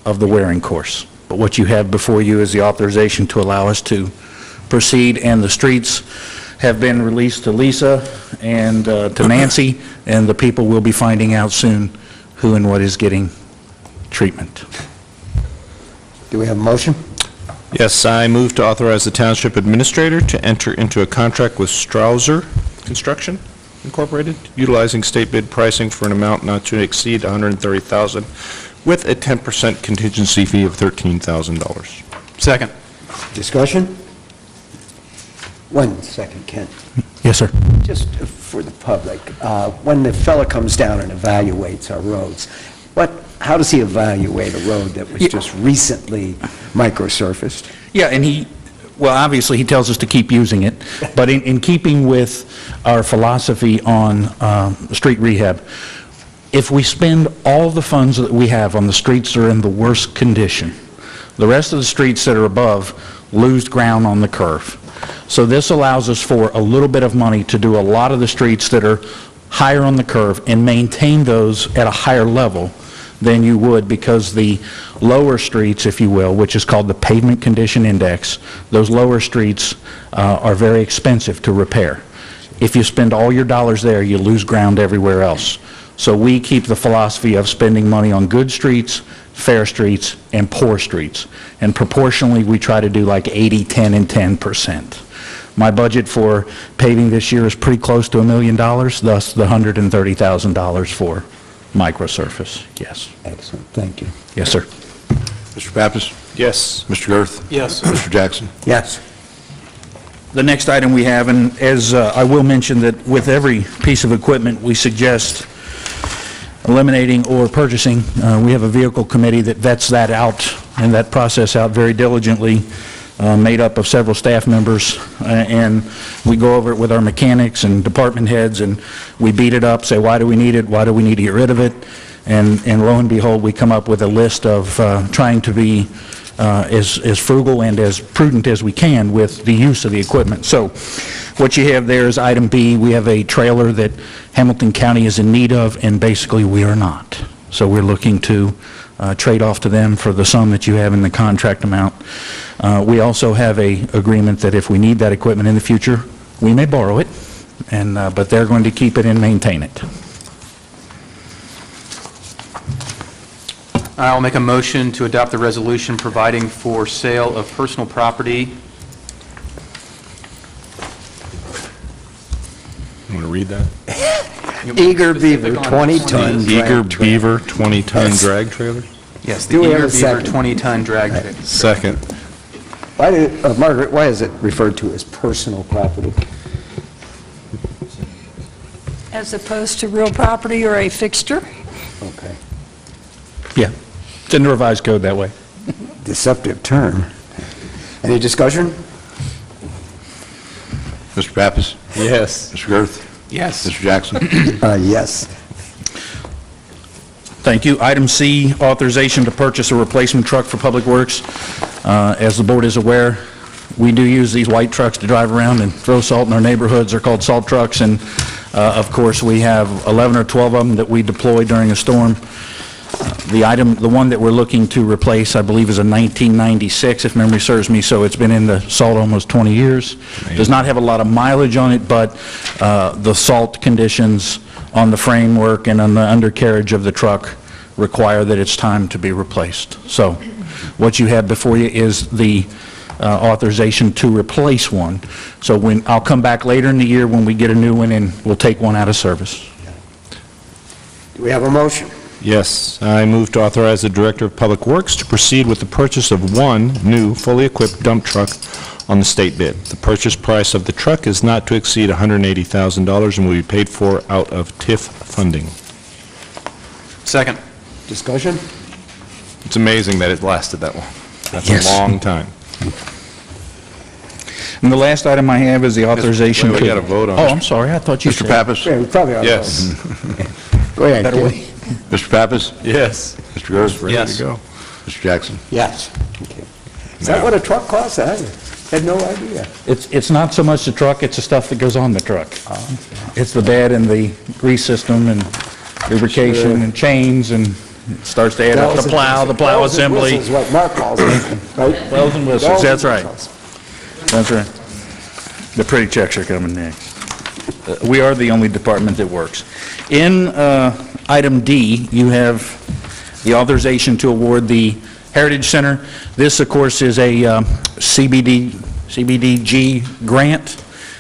of the wearing course. But what you have before you is the authorization to allow us to proceed, and the streets have been released to Lisa and to Nancy, and the people will be finding out soon who and what is getting treatment. Do we have a motion? Yes, I move to authorize the Township Administrator to enter into a contract with Strausser Construction Incorporated, utilizing state bid pricing for an amount not to exceed $130,000 with a 10% contingency fee of $13,000. Second. Discussion? 1 second, Kent. Yes, sir. Just for the public, when the fella comes down and evaluates our roads, how does he evaluate a road that was just recently microsurfaced? Yeah, and well, obviously, he tells us to keep using it, but in keeping with our philosophy on street rehab, if we spend all the funds that we have on the streets that are in the worst condition, the rest of the streets that are above lose ground on the curve. So this allows us for a little bit of money to do a lot of the streets that are higher on the curve and maintain those at a higher level than you would, because the lower streets, if you will, which is called the pavement condition index, those lower streets are very expensive to repair. If you spend all your dollars there, you lose ground everywhere else. So we keep the philosophy of spending money on good streets, fair streets, and poor streets. And proportionally, we try to do like 80, 10, and 10%. My budget for paving this year is pretty close to $1 million, thus the $130,000 for microsurface. Yes. Excellent. Thank you. Yes, sir. Mr. Pappas? Yes. Mr. Girth? Yes. Mr. Jackson? Yes. The next item we have, and as I will mention that with every piece of equipment we suggest eliminating or purchasing, we have a vehicle committee that vets that out and that process out very diligently, made up of several staff members, and we go over it with our mechanics and department heads, and we beat it up, say, why do we need it, why do we need to get rid of it, and lo and behold, we come up with a list of trying to be as frugal and as prudent as we can with the use of the equipment. So what you have there is item B. We have a trailer that Hamilton County is in need of, and basically we are not. So we're looking to trade off to them for the sum that you have in the contract amount. We also have an agreement that if we need that equipment in the future, we may borrow it, but they're going to keep it and maintain it. I'll make a motion to adopt the resolution providing for sale of personal property. You want to read that? Eager Beaver 20-ton Eager Beaver 20-ton drag trailer? Yes, Do the we have Eager a Beaver second? 20-ton drag trailer. Second. Margaret, why is it referred to as personal property? As opposed to real property or a fixture? Okay. Yeah, it's in the revised code that way. Deceptive term. Any discussion? Mr. Pappas? Yes. Mr. Girth? Yes. Mr. Jackson? Yes. Thank you. Item C, authorization to purchase a replacement truck for Public Works. As the board is aware, we do use these white trucks to drive around and throw salt in our neighborhoods. They're called salt trucks, and of course, we have 11 or 12 of them that we deploy during a storm. The one that we're looking to replace, I believe, is a 1996, if memory serves me, so it's been in the salt almost 20 years. Does not have a lot of mileage on it, but the salt conditions on the framework and on the undercarriage of the truck require that it's time to be replaced. So what you have before you is the authorization to replace one. So I'll come back later in the year when we get a new one, and we'll take one out of service. Do we have a motion? Yes, I move to authorize the Director of Public Works to proceed with the purchase of one new, fully equipped dump truck on the state bid. The purchase price of the truck is not to exceed $180,000 and will be paid for out of TIF funding. Second. Discussion? It's amazing that it lasted that long. That's Yes. a long time. And the last item I have is the authorization Wait, to... we gotta vote on Oh, it. I'm sorry, I thought you Mr. said... Pappas? Yeah, we probably ought to Yes. vote. Go ahead, Better Ken. way. Mr. Pappas? Yes. Mr. Girth? Ready Yes. to go. Mr. Jackson? Yes. Okay. Is that what a truck costs? I had no idea. It's not so much the truck, it's the stuff that goes on the truck. It's the bed and the grease system and lubrication Sure. and chains, and it starts to add up the plow Bells and assembly. whistles is what Mark calls it, right? Bells and whistles, Bells and that's right. whistles. That's right. The pretty checks are coming next. We are the only department that works. In item D, you have the authorization to award the Heritage Center. This, of course, is a CBDG grant.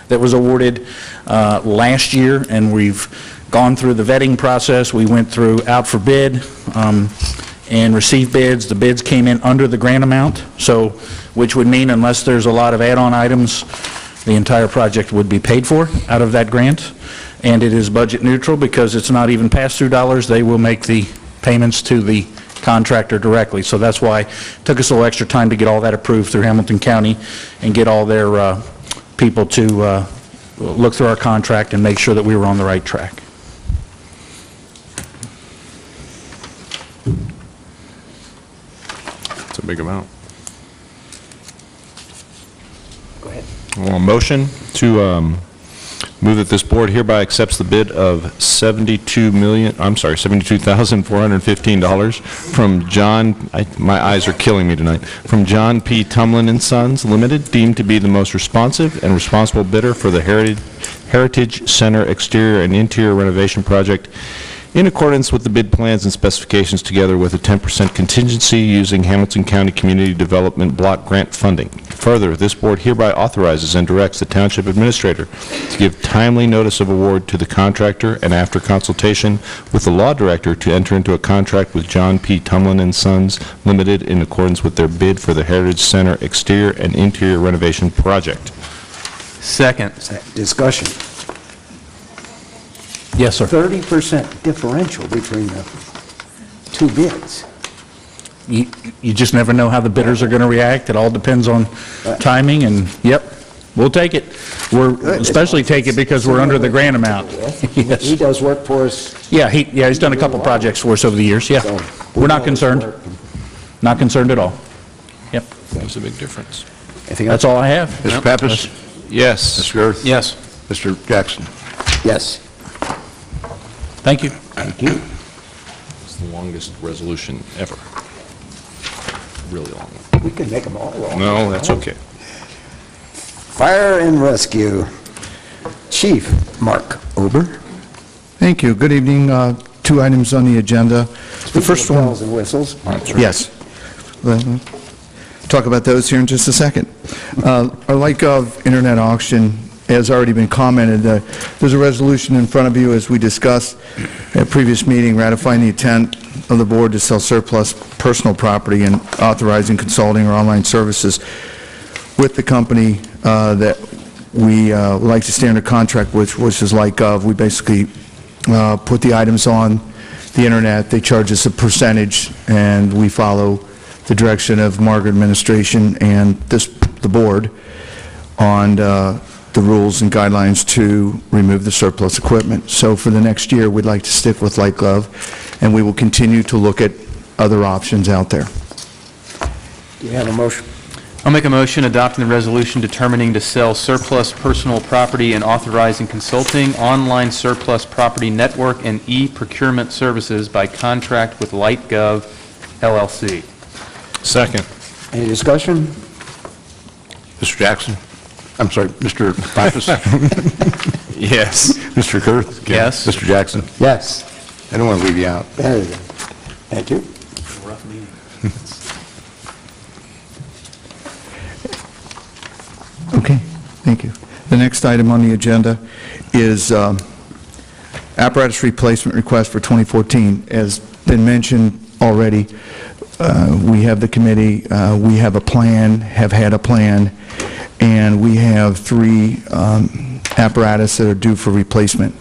that was awarded last year, and we've gone through the vetting process. We went through out for bid and received bids. The bids came in under the grant amount, so which would mean unless there's a lot of add-on items, the entire project would be paid for out of that grant. And it is budget neutral because it's not even pass-through dollars. They will make the payments to the contractor directly. So that's why it took us a little extra time to get all that approved through Hamilton County and get all their people to look through our contract and make sure that we were on the right track. It's a big amount. Go ahead. Well, a motion to move that this board hereby accepts the bid of $72,415 from John, my eyes are killing me tonight, from John P. Tumlin and Sons Limited, deemed to be the most responsive and responsible bidder for the Heritage Center exterior and interior renovation project in accordance with the bid plans and specifications, together with a 10% contingency using Hamilton County Community Development Block Grant funding. Further, this board hereby authorizes and directs the Township Administrator to give timely notice of award to the contractor and, after consultation with the Law Director, to enter into a contract with John P. Tumlin and Sons Limited in accordance with their bid for the Heritage Center exterior and interior renovation project. Second. Discussion. Yes, sir. 30% differential between the two bids. You just never know how the bidders are going to react. It all depends on timing, and, yep, we'll take it. We'll especially take it because we're under the grant amount. Yes. He does work for us. Yeah, he's done a couple projects for us over the years, yeah. We're not concerned. Not concerned at all. Yep. That's a big difference. That's all I have. Mr. Pappas? Yes. Mr. Girth? Yes. Mr. Jackson? Yes. Thank you. Thank you. It's the longest resolution ever. Really long. We can make them all long. No, that's okay. Fire and Rescue. Chief Mark Ober. Thank you. Good evening. Two items on the agenda. The first one... Bells and whistles. Yes. We'll talk about those here in just a second. Our LightGov Internet auction has already been commented. There's a resolution in front of you, as we discussed at a previous meeting, ratifying the intent of the board to sell surplus personal property and authorizing consulting or online services with the company that we would like to stay under contract with, which is LightGov. We basically put the items on the Internet. They charge us a percentage, and we follow the direction of Margaret administration and the board on the rules and guidelines to remove the surplus equipment. So for the next year, we'd like to stick with LightGov, and we will continue to look at other options out there. Do you have a motion? I'll make a motion adopting the resolution determining to sell surplus personal property and authorizing consulting, online surplus property network, and e-procurement services by contract with LightGov LLC. Second. Any discussion? Mr. Jackson? I'm sorry, Mr. Pappas? Yes. Mr. Girth? Yes. Mr. Jackson? Yes. I don't want to leave you out. There you go. Thank you. Rough meeting. Okay, thank you. The next item on the agenda is apparatus replacement request for 2014. As been mentioned already, we have the committee, we have a plan, have had a plan, and we have 3 apparatus that are due for replacement.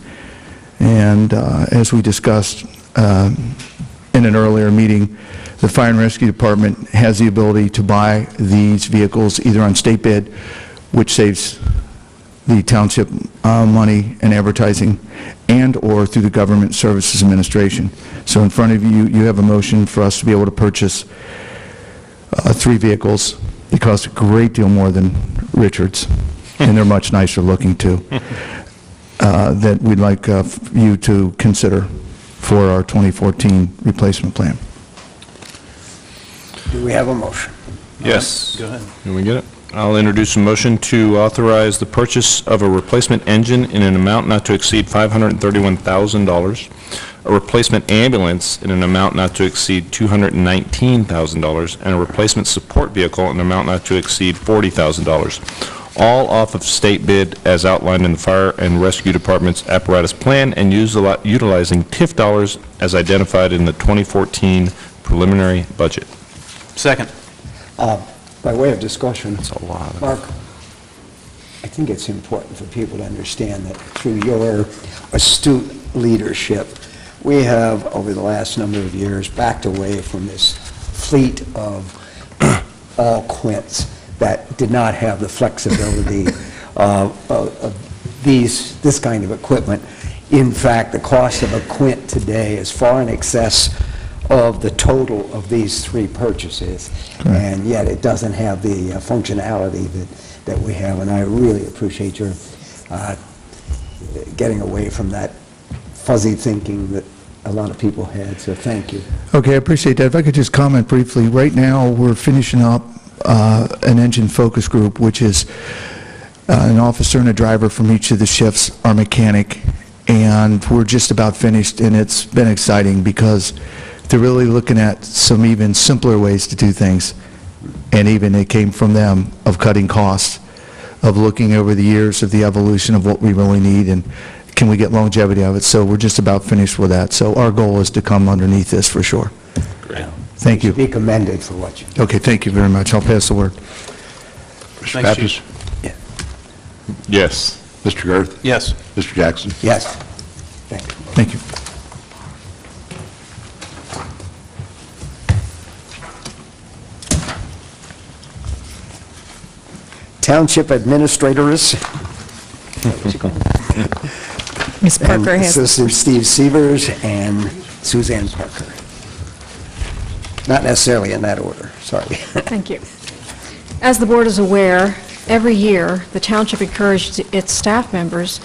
And as we discussed in an earlier meeting, the Fire and Rescue Department has the ability to buy these vehicles either on state bid, which saves the township money and advertising, and/or through the Government Services Administration. So in front of you, you have a motion for us to be able to purchase 3 vehicles. They cost a great deal more than Richard's, and they're much nicer looking too, that we'd like you to consider for our 2014 replacement plan. Do we have a motion? Yes. Go ahead. Can we get it? I'll introduce a motion to authorize the purchase of a replacement engine in an amount not to exceed $531,000, a replacement ambulance in an amount not to exceed $219,000, and a replacement support vehicle in an amount not to exceed $40,000, all off of state bid as outlined in the Fire and Rescue Department's apparatus plan and utilizing TIF dollars as identified in the 2014 preliminary budget. Second. By way of discussion, That's a lot of... Mark, I think it's important for people to understand that through your astute leadership, we have, over the last number of years, backed away from this fleet of all quints that did not have the flexibility of this kind of equipment. In fact, the cost of a quint today is far in excess of the total of these three purchases, and yet it doesn't have the functionality that we have, and I really appreciate your getting away from that fuzzy thinking that a lot of people had, so thank you. Okay, I appreciate that. If I could just comment briefly, right now, we're finishing up an engine focus group, which is an officer and a driver from each of the shifts, our mechanic, and we're just about finished, and it's been exciting because they're really looking at some even simpler ways to do things, and even it came from them, of cutting costs, of looking over the years of the evolution of what we really need, and can we get longevity of it. So we're just about finished with that. So our goal is to come underneath this for sure. Great. Thank you. Be commended for what you do. Okay, thank you very much. I'll pass the word. Mr. Thanks, Pappas? Chief. Yeah. Yes. Mr. Girth? Yes. Mr. Jackson? Yes. Thank you. Thank you. Township administrators. Ms. Parker and has... Assistant Steve Severs and Suzanne Parker. Not necessarily in that order, sorry. Thank you. As the board is aware, every year, the township encourages its staff members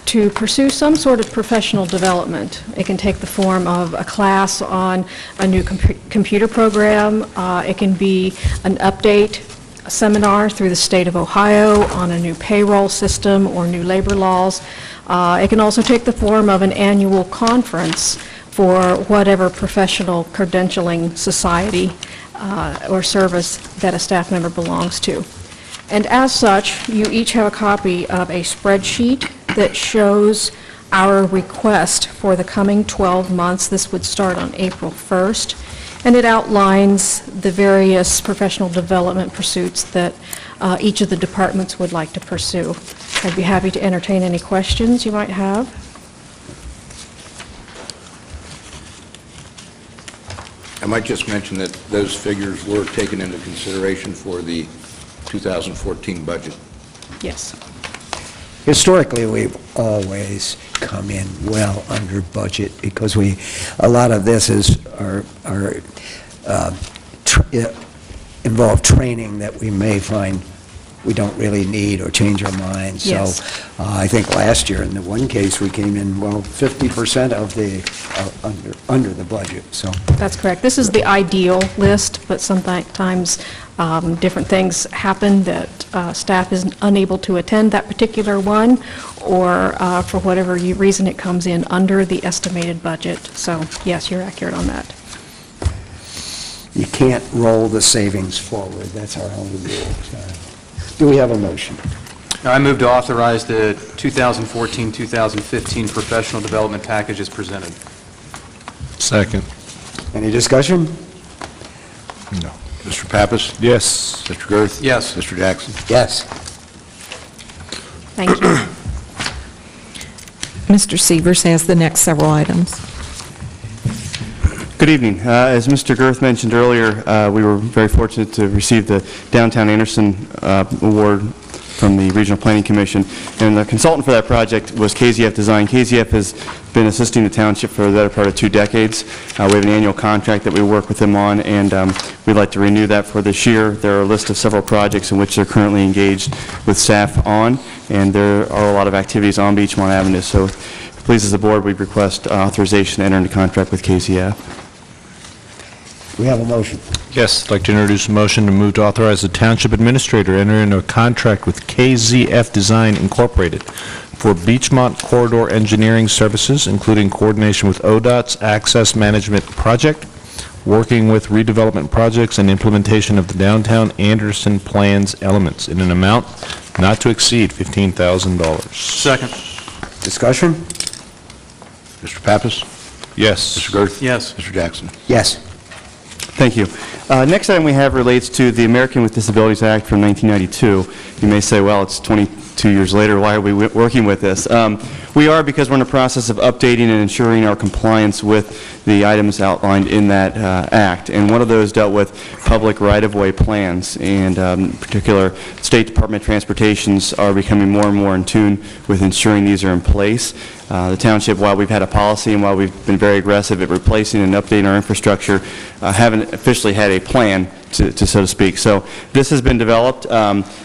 to pursue some sort of professional development. It can take the form of a class on a new computer program. It can be an update seminar through the state of Ohio on a new payroll system or new labor laws. It can also take the form of an annual conference for whatever professional credentialing society or service that a staff member belongs to. And as such, you each have a copy of a spreadsheet that shows our request for the coming 12 months. This would start on April 1st. And it outlines the various professional development pursuits that each of the departments would like to pursue. I'd be happy to entertain any questions you might have. I might just mention that those figures were taken into consideration for the 2014 budget. Yes. Historically, we've always come in well under budget because a lot of this is involve training that we may find we don't really need or change our minds. Yes. So I think last year in the one case we came in 50% of the under the budget. So That's correct. This is the ideal list, but sometimes different things happen that staff is unable to attend that particular one, or for whatever reason it comes in under the estimated budget. So yes, you're accurate on that. you can't roll the savings forward. That's our only rule. Do we have a motion? I move to authorize the 2014-2015 professional development package as presented. Second. Any discussion? No. Mr. Pappas? Yes. Mr. Girth? Yes. Mr. Jackson? Yes. Thank you. Mr. Severs has the next several items. Good evening. As Mr. Girth mentioned earlier, we were very fortunate to receive the Downtown Anderson Award from the Regional Planning Commission, and the consultant for that project was KZF Design. KZF has been assisting the township for the better part of 2 decades. We have an annual contract that we work with them on, and we'd like to renew that for this year. There are a list of several projects in which they're currently engaged with staff on, and there are a lot of activities on Beachmont Avenue. So, if it pleases the board, we request authorization to enter into contract with KZF. We have a motion. Yes, I'd like to introduce a motion to move to authorize the township administrator to enter into a contract with KZF Design Incorporated for Beachmont Corridor Engineering Services, including coordination with ODOT's Access Management Project, working with redevelopment projects and implementation of the Downtown Anderson Plans elements in an amount not to exceed $15,000. Second. Discussion? Mr. Pappas? Yes. Mr. Gerth? Yes. Mr. Jackson? Yes. Thank you. Next item we have relates to the American with Disabilities Act from 1992. You may say, well, it's 22 years later, why are we working with this? We are because we're in the process of updating and ensuring our compliance with the items outlined in that act. And one of those dealt with public right-of-way plans. And in particular, State Department of Transportations are becoming more and more in tune with ensuring these are in place. The township, while we've had a policy and while we've been very aggressive at replacing and updating our infrastructure, haven't officially had a plan, so to speak. So this has been developed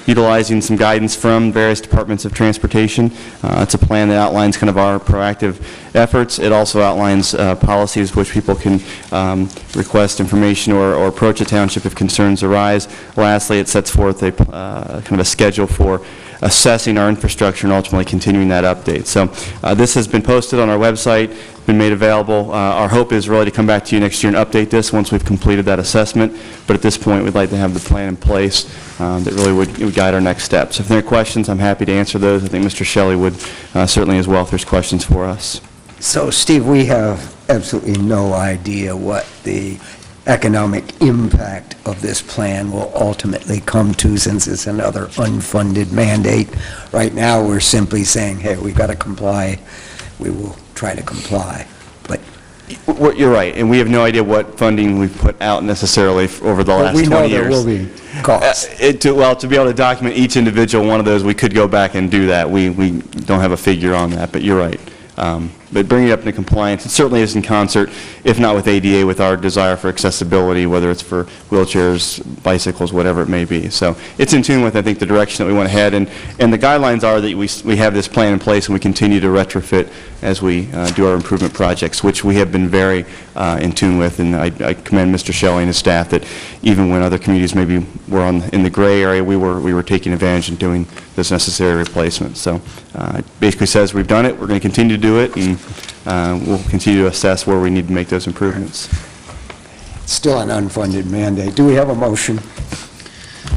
utilizing some guidance from various departments of transportation. It's a plan that outlines kind of our proactive efforts. It also outlines policies which people can request information or approach a township if concerns arise. Lastly, it sets forth a kind of a schedule for assessing our infrastructure and ultimately continuing that update. So this has been posted on our website, been made available. Our hope is really to come back to you next year and update this once we've completed that assessment. But at this point, we'd like to have the plan in place that really would guide our next steps. If there are questions, I'm happy to answer those. I think Mr. Shelley would certainly as well if there's questions for us. So, Steve, we have absolutely no idea what the economic impact of this plan will ultimately come to, since it's another unfunded mandate. Right now, we're simply saying, hey, we've got to comply. We will try to comply. But you're right, and we have no idea what funding we've put out necessarily over the last 20 years. we know there will be costs. To be able to document each individual one of those, we could go back and do that. We don't have a figure on that, but you're right. But bringing it up into compliance, it certainly is in concert, if not with ADA, with our desire for accessibility, whether it's for wheelchairs, bicycles, whatever it may be. So it's in tune with, I think, the direction that we want to head. And the guidelines are that we have this plan in place and we continue to retrofit as we do our improvement projects, which we have been very in tune with. And I commend Mr. Shelley and his staff that even when other communities maybe were in the gray area, we were taking advantage and doing those necessary replacements. So it basically says we've done it, we're going to continue to do it, and we'll continue to assess where we need to make those improvements. Still an unfunded mandate. Do we have a motion?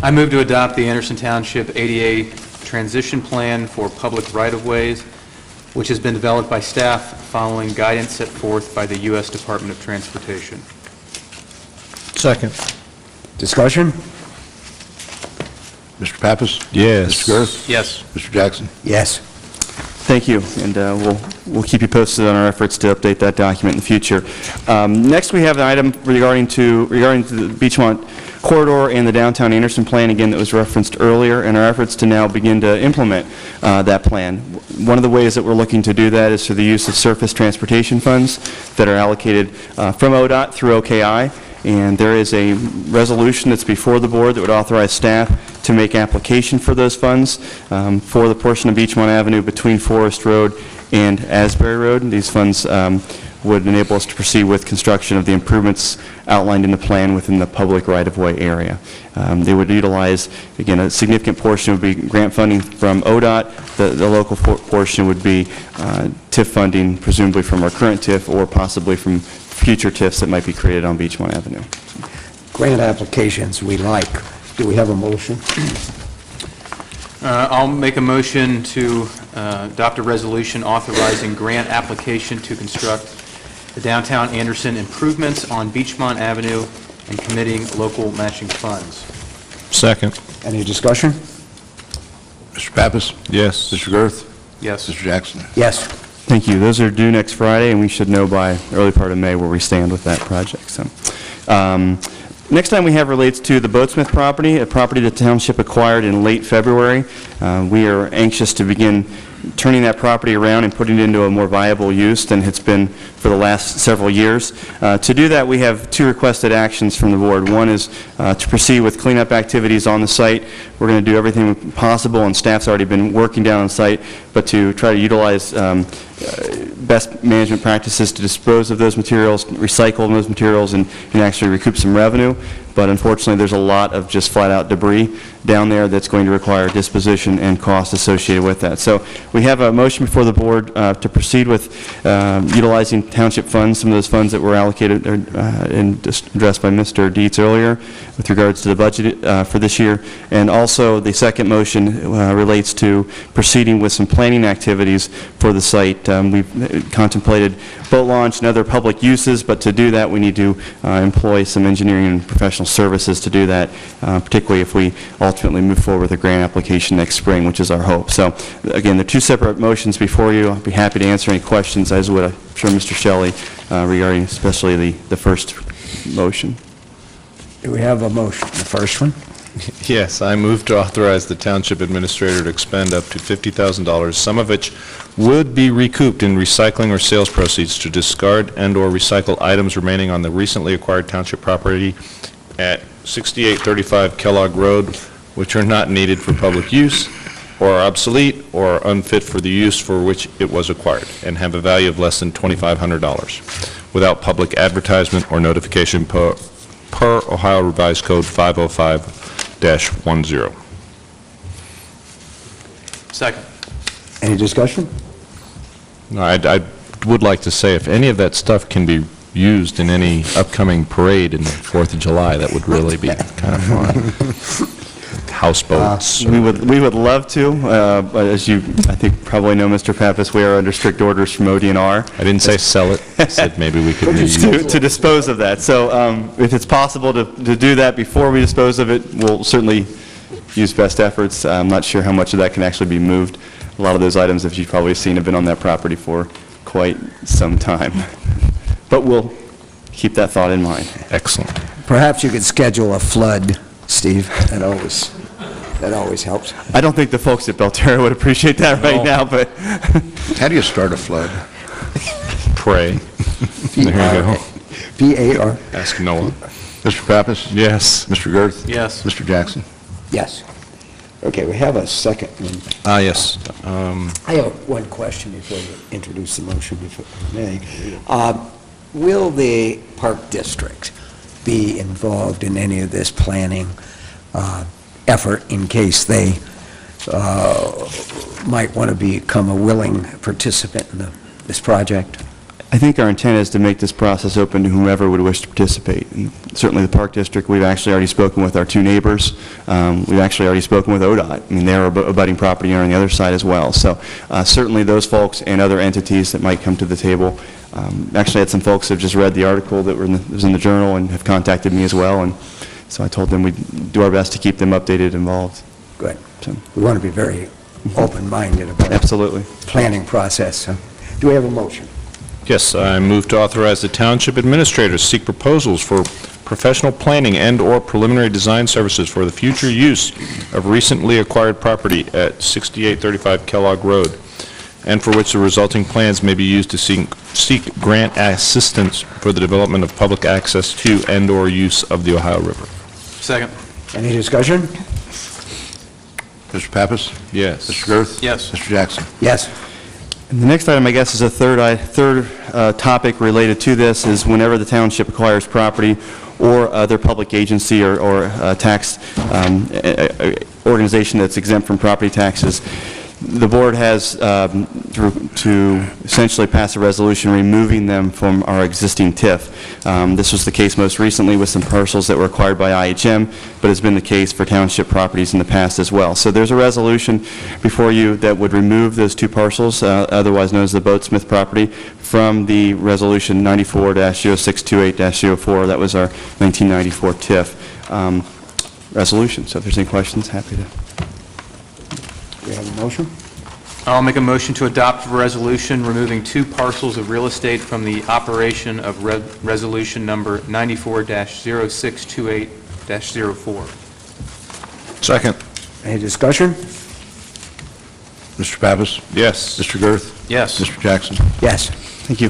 I move to adopt the Anderson Township ADA Transition Plan for Public Right-of-Ways, which has been developed by staff following guidance set forth by the U.S. Department of Transportation. Second. Discussion? Mr. Pappas? Yes. Mr. Gerth? Yes. Mr. Jackson? Yes. Thank you, and we'll keep you posted on our efforts to update that document in the future. Next, we have an item regarding to the Beachmont corridor and the downtown Anderson plan, again, that was referenced earlier, and our efforts to now begin to implement that plan. One of the ways that we're looking to do that is through the use of surface transportation funds that are allocated from ODOT through OKI. And there is a resolution that's before the board that would authorize staff to make application for those funds for the portion of Beachmont Avenue between Forest Road and Asbury Road. These funds would enable us to proceed with construction of the improvements outlined in the plan within the public right-of-way area. They would utilize, again, a significant portion would be grant funding from ODOT. The local portion would be TIF funding, presumably from our current TIF or possibly from future TIFs that might be created on Beachmont Avenue. Grant applications we like. Do we have a motion? I'll make a motion to adopt a resolution authorizing grant application to construct the downtown Anderson improvements on Beachmont Avenue and committing local matching funds. Second. Any discussion? Mr. Pappas? Yes. Mr. Gerth? Yes. Mr. Jackson? Yes. Thank you. Those are due next Friday, and we should know by early part of May where we stand with that project. So, next item we have relates to the Boatsmith property, a property the township acquired in late February. We are anxious to begin turning that property around and putting it into a more viable use than it's been for the last several years. To do that, we have two requested actions from the board. One is to proceed with cleanup activities on the site. We're going to do everything possible, and staff's already been working down on site, but to try to utilize best management practices to dispose of those materials, recycle those materials, and actually recoup some revenue. but unfortunately, there's a lot of just flat-out debris down there that's going to require disposition and cost associated with that. So we have a motion before the board to proceed with utilizing township funds, some of those funds that were allocated and addressed by Mr. Dietz earlier with regards to the budget for this year. And also, the second motion relates to proceeding with some planning activities for the site. We've contemplated boat launch and other public uses, but to do that, we need to employ some engineering and professional services to do that, particularly if we ultimately move forward with a grant application next spring, which is our hope. So, again, there are two separate motions before you. I'll be happy to answer any questions, as would, I'm sure, Mr. Shelley, regarding especially the first motion. Do we have a motion, the first one? Yes, I move to authorize the township administrator to expend up to $50,000, some of which would be recouped in recycling or sales proceeds, to discard and/or recycle items remaining on the recently acquired township property at 6835 Kellogg Road, which are not needed for public use, or are obsolete, or unfit for the use for which it was acquired, and have a value of less than $2,500, without public advertisement or notification per Ohio Revised Code 505-10. Second. Any discussion? No, I would like to say, if any of that stuff can be used in any upcoming parade in the 4th of July, that would really be kind of fun. Houseboats. We would love to, but as you, I think, probably know, Mr. Pappas, we are under strict orders from ODNR. I didn't say sell it. I said maybe we could use it. To dispose of that. So if it's possible to do that before we dispose of it, we'll certainly use best efforts. I'm not sure how much of that can actually be moved. A lot of those items, as you've probably seen, have been on that property for quite some time. But we'll keep that thought in mind. Excellent. Perhaps you could schedule a flood, Steve. That always helps. I don't think the folks at Belterra would appreciate that right now, but... How do you start a flood? Pray. There you go. P-A-R. Ask Noah. Mr. Pappas? Yes. Mr. Girth? Yes. Mr. Jackson? Yes. Okay, we have a second one. Yes. I have one question before you introduce the motion, if I may. Will the Park District be involved in any of this planning effort in case they might want to become a willing participant in this project? I think our intent is to make this process open to whomever would wish to participate. And certainly the Park District, we've actually already spoken with our two neighbors. We've actually already spoken with ODOT. I mean, they're a budding property owner on the other side as well. So certainly those folks and other entities that might come to the table. Actually had some folks that have just read the article that was in the Journal and have contacted me as well. And so I told them we'd do our best to keep them updated, involved. Good. So, We want to be very open-minded about absolutely. the planning process. Do we have a motion? Yes, I move to authorize the township administrator to seek proposals for professional planning and/or preliminary design services for the future use of recently acquired property at 6835 Kellogg Road, and for which the resulting plans may be used to seek grant assistance for the development of public access to and/or use of the Ohio River. Second. Any discussion? Mr. Pappas? Yes. Mr. Girth? Yes. Mr. Jackson? Yes. And the next item, I guess, is a third topic related to this, is whenever the township acquires property or other public agency or tax organization that's exempt from property taxes, the board has to essentially pass a resolution removing them from our existing TIF. This was the case most recently with some parcels that were acquired by IHM, but has been the case for township properties in the past as well. So there's a resolution before you that would remove those two parcels, otherwise known as the Boatsmith property, from the resolution 94-0628-04. That was our 1994 TIF resolution. So if there's any questions, happy to. Do we have a motion? I'll make a motion to adopt a resolution removing two parcels of real estate from the operation of resolution number 94-0628-04. Second. Any discussion? Mr. Pappas? Yes. Mr. Girth? Yes. Mr. Jackson? Yes. Thank you.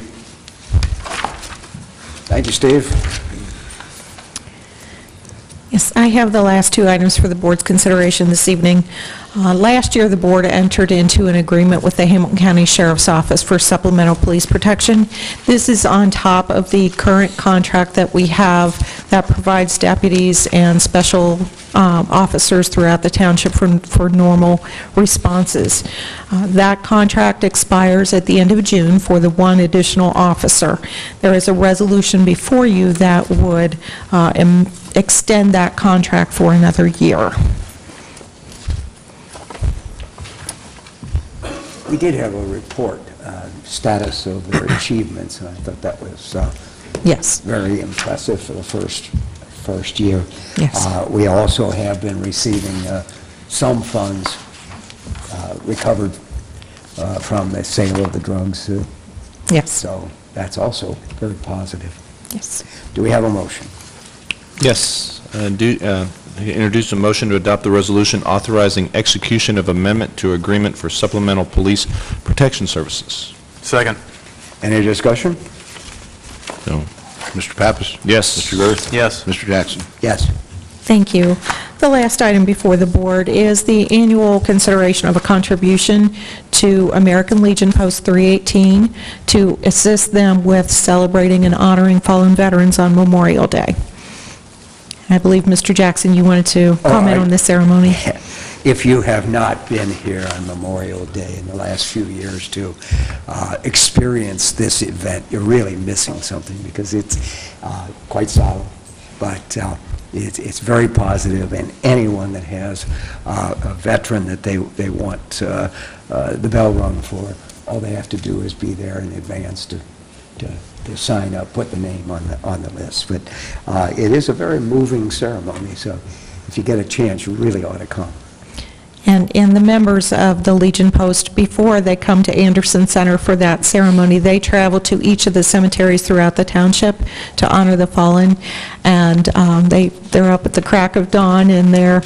Thank you, Steve. Yes, I have the last two items for the board's consideration this evening. Last year, the board entered into an agreement with the Hamilton County Sheriff's Office for supplemental police protection. This is on top of the current contract that we have that provides deputies and special officers throughout the township for normal responses. That contract expires at the end of June for the one additional officer. There is a resolution before you that would extend that contract for another year. We did have a report, status of their achievements, and I thought that was Yes. very impressive for the first year. Yes. We also have been receiving some funds recovered from the sale of the drugs. Yes. So that's also very positive. Yes. Do we have a motion? Yes. Introduce a motion to adopt the resolution authorizing execution of amendment to agreement for supplemental police protection services. Second. Any discussion? So, Mr. Pappas? Yes. Mr. Girth? Yes. Mr. Jackson? Yes. Thank you. The last item before the board is the annual consideration of a contribution to American Legion Post 318 to assist them with celebrating and honoring fallen veterans on Memorial Day. I believe, Mr. Jackson, you wanted to comment on this ceremony. If you have not been here on Memorial Day in the last few years to experience this event, you're really missing something, because it's quite solemn, but it's very positive, and anyone that has a veteran that they want the bell rung for, all they have to do is be there in advance to sign up, put the name on the list. But it is a very moving ceremony, so if you get a chance, you really ought to come. And the members of the Legion Post, before they come to Anderson Center for that ceremony, they travel to each of the cemeteries throughout the township to honor the fallen, and they're up at the crack of dawn, and they're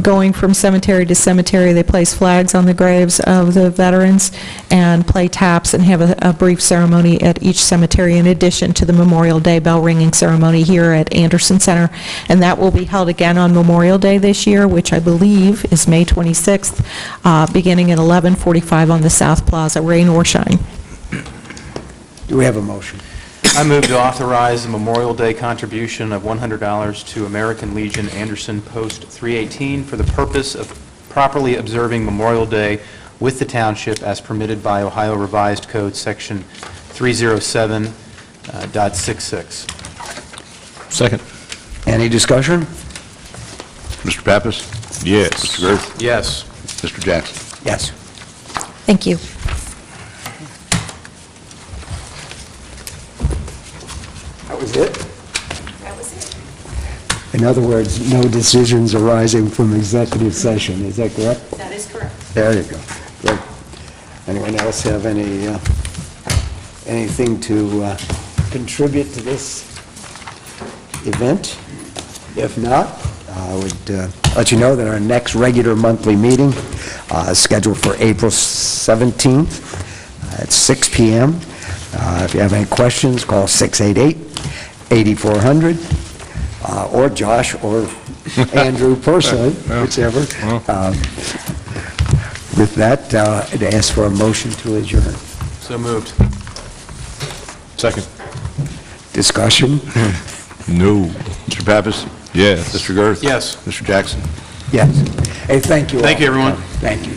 going from cemetery to cemetery. They place flags on the graves of the veterans and play taps and have a brief ceremony at each cemetery, in addition to the Memorial Day bell ringing ceremony here at Anderson Center. And that will be held again on Memorial Day this year, which I believe is May 26th, beginning at 11:45 on the South Plaza, rain or shine. Do we have a motion? I move to authorize a Memorial Day contribution of $100 to American Legion Anderson Post 318 for the purpose of properly observing Memorial Day with the township as permitted by Ohio Revised Code Section 307.66. Second. Any discussion? Mr. Pappas? Yes. Mr. Girth? Yes. Mr. Jackson? Yes. Thank you. That was it? That was it. In other words, no decisions arising from executive session, is that correct? That is correct. There you go. Great. Anyone else have anything to contribute to this event? If not, I would let you know that our next regular monthly meeting is scheduled for April 17th at 6 p.m. If you have any questions, call 688-8400, or Josh or Andrew personally, whichever. With that, I'd ask for a motion to adjourn. So moved. Second. Discussion? No. Mr. Pappas? Yes. Mr. Girth? Yes. Mr. Jackson? Yes. Hey, thank you all. Thank you, everyone. Thank you.